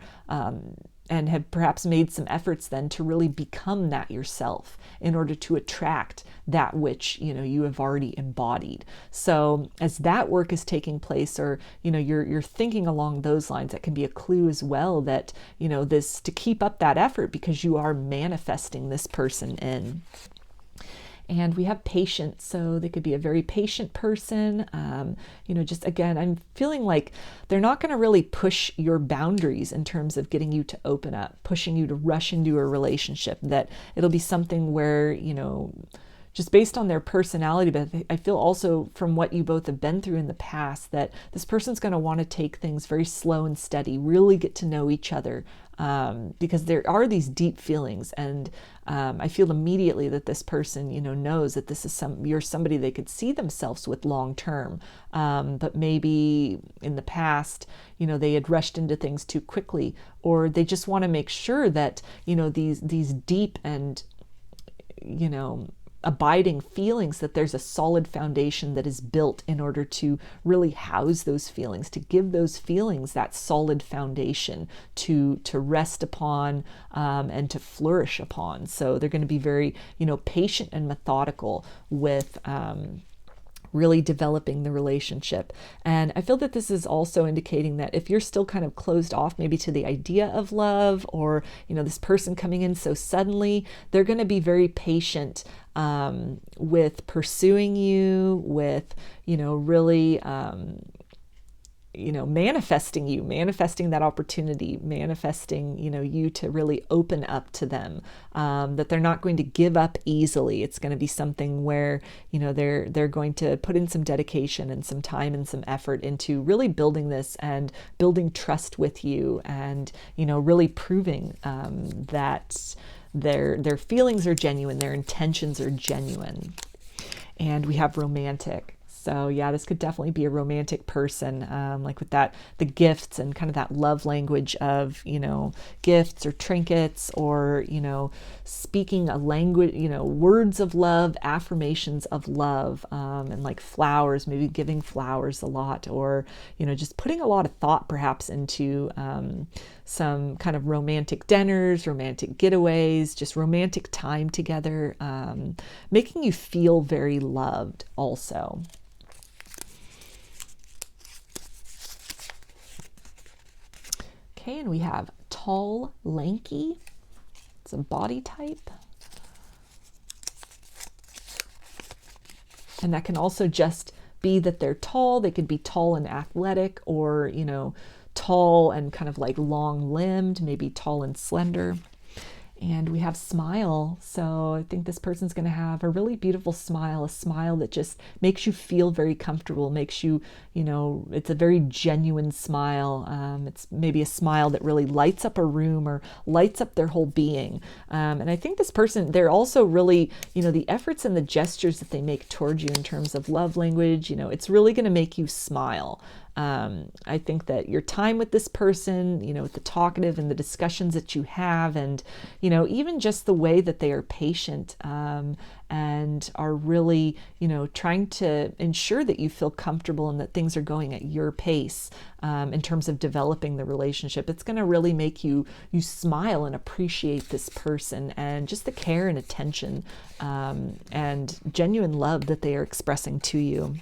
And have perhaps made some efforts then to really become that yourself in order to attract that which, you have already embodied. So as that work is taking place, or, you're thinking along those lines, that can be a clue as well that, this, to keep up that effort, because you are manifesting this person in. And we have patience, so they could be a very patient person. Just again, I'm feeling like they're not going to really push your boundaries in terms of getting you to open up, pushing you to rush into a relationship, that it'll be something where, just based on their personality, but I feel also from what you both have been through in the past, that this person's going to want to take things very slow and steady, really get to know each other, because there are these deep feelings, and I feel immediately that this person, knows that this is you're somebody they could see themselves with long term, but maybe in the past, they had rushed into things too quickly, or they just want to make sure that, these deep and, abiding feelings, that there's a solid foundation that is built in order to really house those feelings, to give those feelings that solid foundation to rest upon and to flourish upon. So they're going to be very, patient and methodical with really developing the relationship. And I feel that this is also indicating that if you're still kind of closed off maybe to the idea of love, or, this person coming in so suddenly, they're going to be very patient with pursuing you, with, really, manifesting that opportunity, manifesting, you to really open up to them, that they're not going to give up easily. It's going to be something where, they're going to put in some dedication and some time and some effort into really building this and building trust with you, and, really proving that their feelings are genuine, their intentions are genuine. And we have romantic. So yeah, this could definitely be a romantic person, like with that, the gifts and kind of that love language of, you know, gifts or trinkets, or, you know, speaking a language, you know, words of love, affirmations of love, and like flowers, maybe giving flowers a lot, or, you know, just putting a lot of thought perhaps into some kind of romantic dinners, romantic getaways, just romantic time together, making you feel very loved also. Okay, and we have tall, lanky. It's a body type. And that can also just be that they're tall. They could be tall and athletic, or, you know, tall and kind of like long-limbed, maybe tall and slender. And we have smile. So I think this person's going to have a really beautiful smile, a smile that just makes you feel very comfortable, makes you, you know, it's a very genuine smile. It's maybe a smile that really lights up a room or lights up their whole being. And I think this person, they're also really, you know, the efforts and the gestures that they make towards you in terms of love language, you know, it's really going to make you smile. I think that your time with this person, you know, with the talkative and the discussions that you have, and, you know, even just the way that they are patient, and are really, you know, trying to ensure that you feel comfortable and that things are going at your pace, in terms of developing the relationship. It's going to really make you smile and appreciate this person, and just the care and attention, and genuine love that they are expressing to you.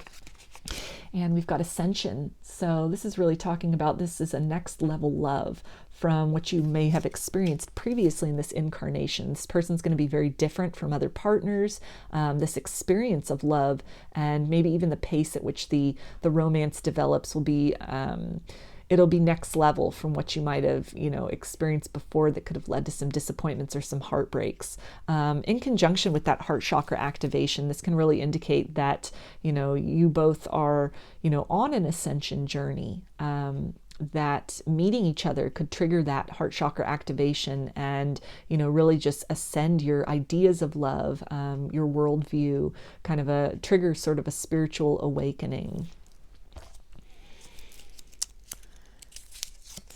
And we've got ascension. So this is really talking about, this is a next level love from what you may have experienced previously in this incarnation. This person's going to be very different from other partners. This experience of love, and maybe even the pace at which the romance develops will be, it'll be next level from what you might have, you know, experienced before, that could have led to some disappointments or some heartbreaks. In conjunction with that heart chakra activation, this can really indicate that, you know, you both are, you know, on an ascension journey. That meeting each other could trigger that heart chakra activation, and, you know, really just ascend your ideas of love, your worldview, kind of a trigger sort of a spiritual awakening.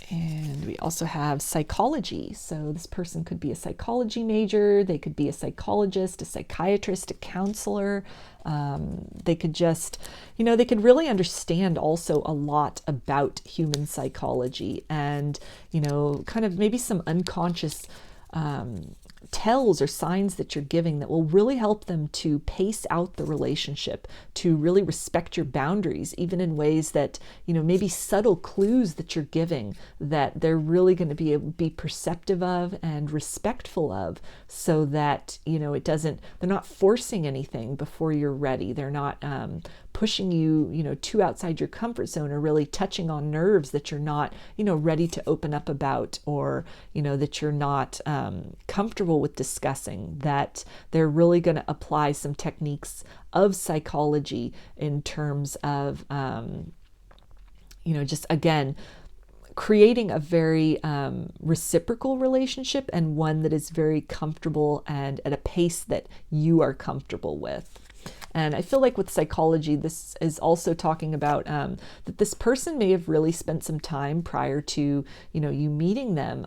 And we also have psychology. So this person could be a psychology major. They could be a psychologist, a psychiatrist, a counselor. They could just, you know, they could really understand also a lot about human psychology, and, you know, kind of maybe some unconscious tells or signs that you're giving that will really help them to pace out the relationship, to really respect your boundaries, even in ways that, you know, maybe subtle clues that you're giving that they're really going to be perceptive of and respectful of, so that, you know, they're not forcing anything before you're ready. They're not pushing you, you know, too outside your comfort zone, or really touching on nerves that you're not, you know, ready to open up about, or, you know, that you're not comfortable with discussing. That they're really going to apply some techniques of psychology in terms of, you know, just again, creating a very reciprocal relationship, and one that is very comfortable and at a pace that you are comfortable with. And I feel like with psychology, this is also talking about that this person may have really spent some time prior to, you know, you meeting them,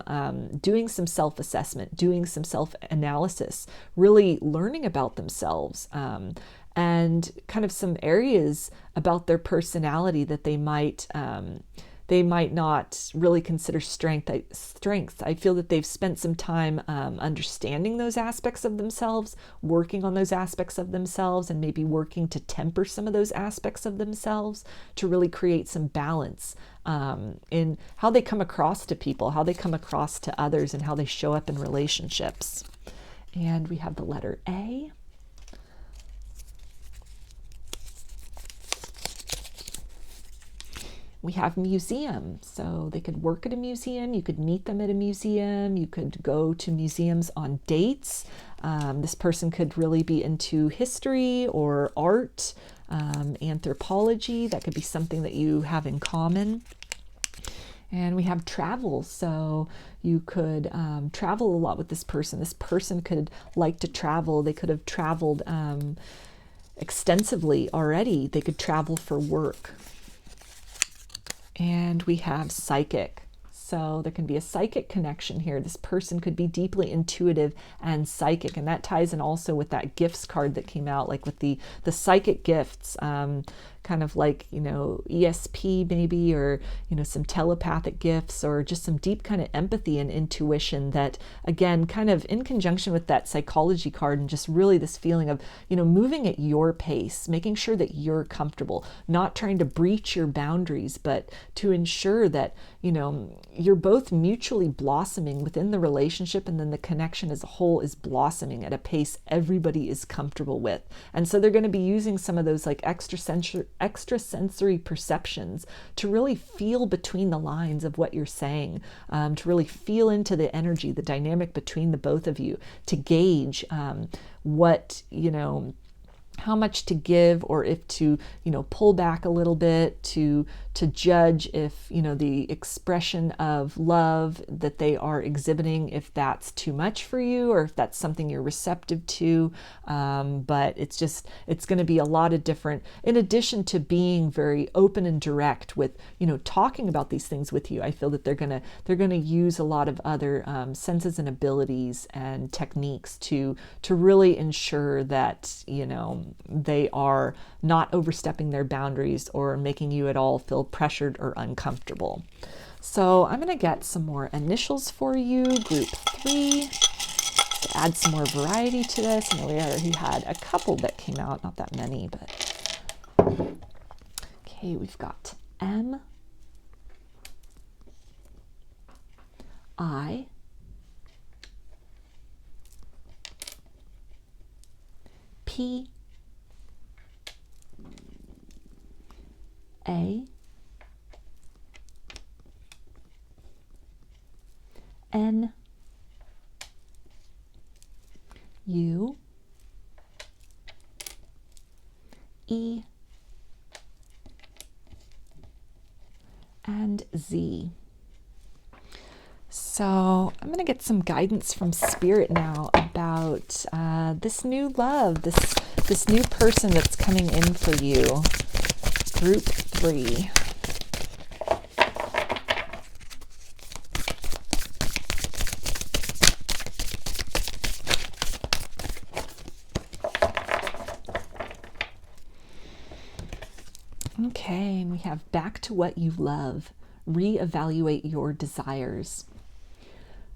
doing some self-assessment, doing some self-analysis, really learning about themselves, and kind of some areas about their personality that they might not really consider strengths. I feel that they've spent some time understanding those aspects of themselves, working on those aspects of themselves, and maybe working to temper some of those aspects of themselves to really create some balance in how they come across to people, how they come across to others, and how they show up in relationships. And we have the letter A. We have museum. So they could work at a museum. You could meet them at a museum. You could go to museums on dates. This person could really be into history or art, anthropology. That could be something that you have in common. And we have travel, so you could travel a lot with this person. This person could like to travel. They could have traveled extensively already. They could travel for work. And we have psychic. So there can be a psychic connection here. This person could be deeply intuitive and psychic, and that ties in also with that gifts card that came out, like with the psychic gifts, kind of like, you know, ESP maybe, or, you know, some telepathic gifts, or just some deep kind of empathy and intuition that, again, kind of in conjunction with that psychology card, and just really this feeling of, you know, moving at your pace, making sure that you're comfortable, not trying to breach your boundaries, but to ensure that, you know, you're both mutually blossoming within the relationship, and then the connection as a whole is blossoming at a pace everybody is comfortable with. And so they're going to be using some of those like extrasensory perceptions to really feel between the lines of what you're saying, to really feel into the energy, the dynamic between the both of you, to gauge what, you know, how much to give, or if to, you know, pull back a little bit, to judge if, you know, the expression of love that they are exhibiting, if that's too much for you, or if that's something you're receptive to. But it's going to be a lot of different, in addition to being very open and direct with, you know, talking about these things with you. I feel that they're going to use a lot of other senses and abilities and techniques to really ensure that, you know, they are not overstepping their boundaries or making you at all feel pressured or uncomfortable. So I'm going to get some more initials for you, group 3, to add some more variety to this. I know we already had a couple that came out, not that many, but okay, we've got M, I, P, A, N, U, E, and Z. So I'm going to get some guidance from Spirit now about this new love, this new person that's coming in for you. Group 3. Okay, and we have back to what you love. Reevaluate your desires.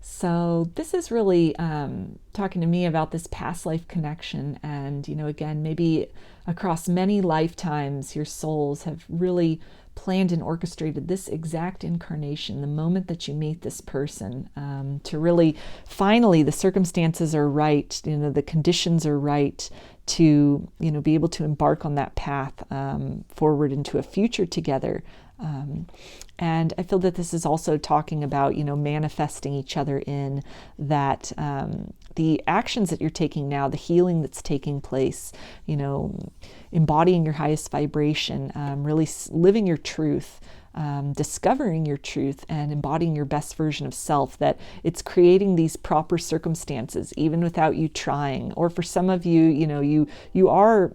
So this is really talking to me about this past life connection, and, you know, again, maybe across many lifetimes your souls have really planned and orchestrated this exact incarnation, the moment that you meet this person, to really finally the circumstances are right, you know, the conditions are right to, you know, be able to embark on that path forward into a future together. And I feel that this is also talking about, you know, manifesting each other in that, the actions that you're taking now, the healing that's taking place, you know, embodying your highest vibration, really living your truth, discovering your truth and embodying your best version of self, that it's creating these proper circumstances, even without you trying. Or for some of you, you know, you are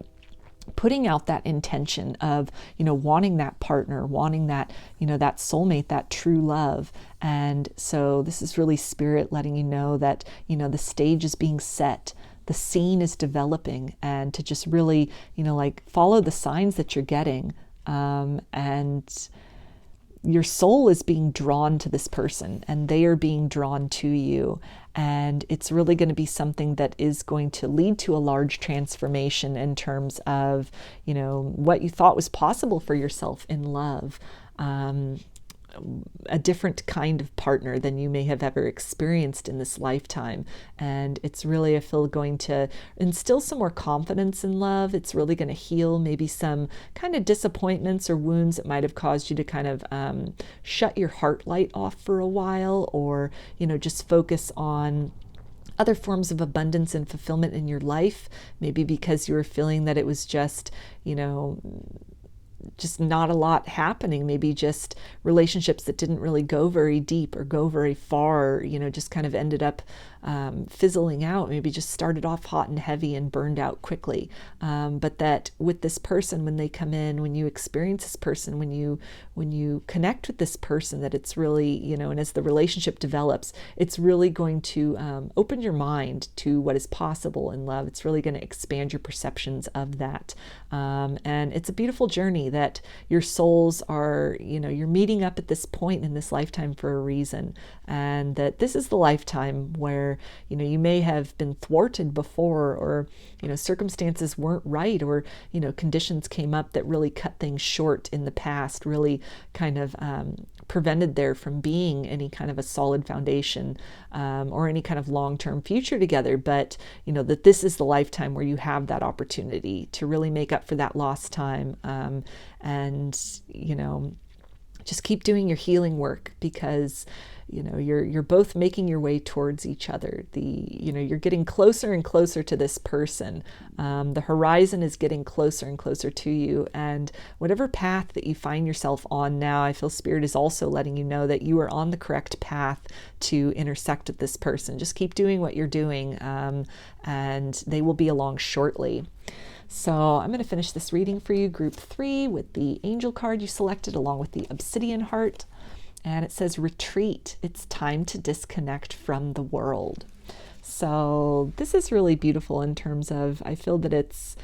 putting out that intention of, you know, wanting that partner, wanting that, you know, that soulmate, that true love. And so this is really Spirit letting you know that, you know, the stage is being set, the scene is developing, and to just really, you know, like follow the signs that you're getting. And your soul is being drawn to this person, and they are being drawn to you. And it's really going to be something that is going to lead to a large transformation in terms of, you know, what you thought was possible for yourself in love. A different kind of partner than you may have ever experienced in this lifetime. And it's really, I feel, going to instill some more confidence in love. It's really going to heal maybe some kind of disappointments or wounds that might have caused you to kind of shut your heart light off for a while, or, you know, just focus on other forms of abundance and fulfillment in your life, maybe because you were feeling that it was just, you know, just not a lot happening, maybe just relationships that didn't really go very deep or go very far, just kind of ended up fizzling out, maybe just started off hot and heavy and burned out quickly. But that with this person, when they come in, when you experience this person, when you connect with this person, that it's really, and as the relationship develops, it's really going to open your mind to what is possible in love. It's really going to expand your perceptions of that. And it's a beautiful journey that your souls are, you're meeting up at this point in this lifetime for a reason. And that this is the lifetime where, you may have been thwarted before, or, circumstances weren't right, or, conditions came up that really cut things short in the past, really kind of prevented there from being any kind of a solid foundation or any kind of long-term future together. But, that this is the lifetime where you have that opportunity to really make up for that lost time. And, just keep doing your healing work, because you're both making your way towards each other. You're getting closer and closer to this person. The horizon is getting closer and closer to you, and whatever path that you find yourself on now, I feel Spirit is also letting you know that you are on the correct path to intersect with this person. Just keep doing what you're doing, and they will be along shortly. So I'm going to finish this reading for you, group 3, with the angel card you selected along with the obsidian heart. And it says, retreat. It's time to disconnect from the world. So this is really beautiful in terms of, I feel that it's,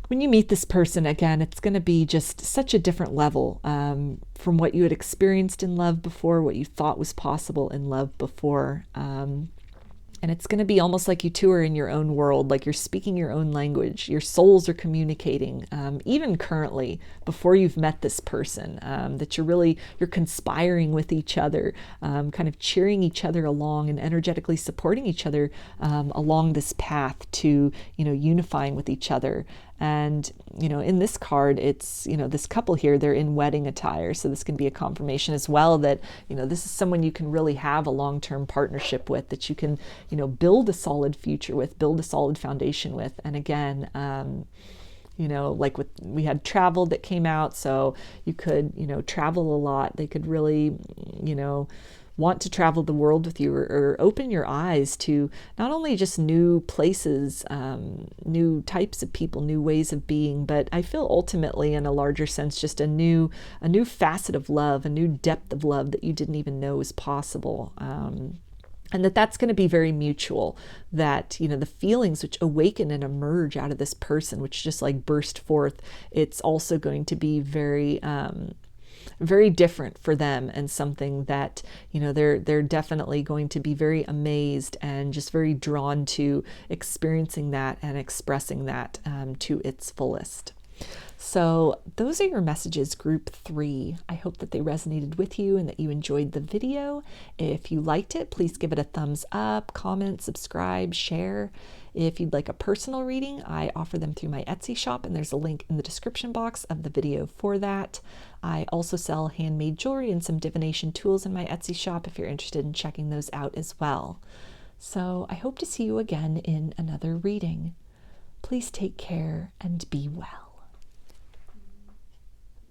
when you meet this person again, it's going to be just such a different level from what you had experienced in love before, what you thought was possible in love before. And it's going to be almost like you two are in your own world, like you're speaking your own language. Your souls are communicating, even currently, before you've met this person, that you're conspiring with each other, kind of cheering each other along and energetically supporting each other along this path to, unifying with each other. And, in this card, it's, this couple here, they're in wedding attire. So this can be a confirmation as well that, this is someone you can really have a long-term partnership with, that you can, build a solid future with, build a solid foundation with. And again, like we had travel that came out, so you could, travel a lot. They could really, want to travel the world with you, or open your eyes to not only just new places, new types of people, new ways of being, but I feel ultimately in a larger sense, just a new facet of love, a new depth of love that you didn't even know was possible. And that's going to be very mutual, that, the feelings which awaken and emerge out of this person, which just like burst forth, it's also going to be very, very different for them, and something that, they're definitely going to be very amazed and just very drawn to experiencing that and expressing that to its fullest. So those are your messages, group 3. I hope that they resonated with you and that you enjoyed the video. If you liked it, please give it a thumbs up, comment, subscribe, share. If you'd like a personal reading, I offer them through my Etsy shop, and there's a link in the description box of the video for that. I also sell handmade jewelry and some divination tools in my Etsy shop if you're interested in checking those out as well. So I hope to see you again in another reading. Please take care and be well.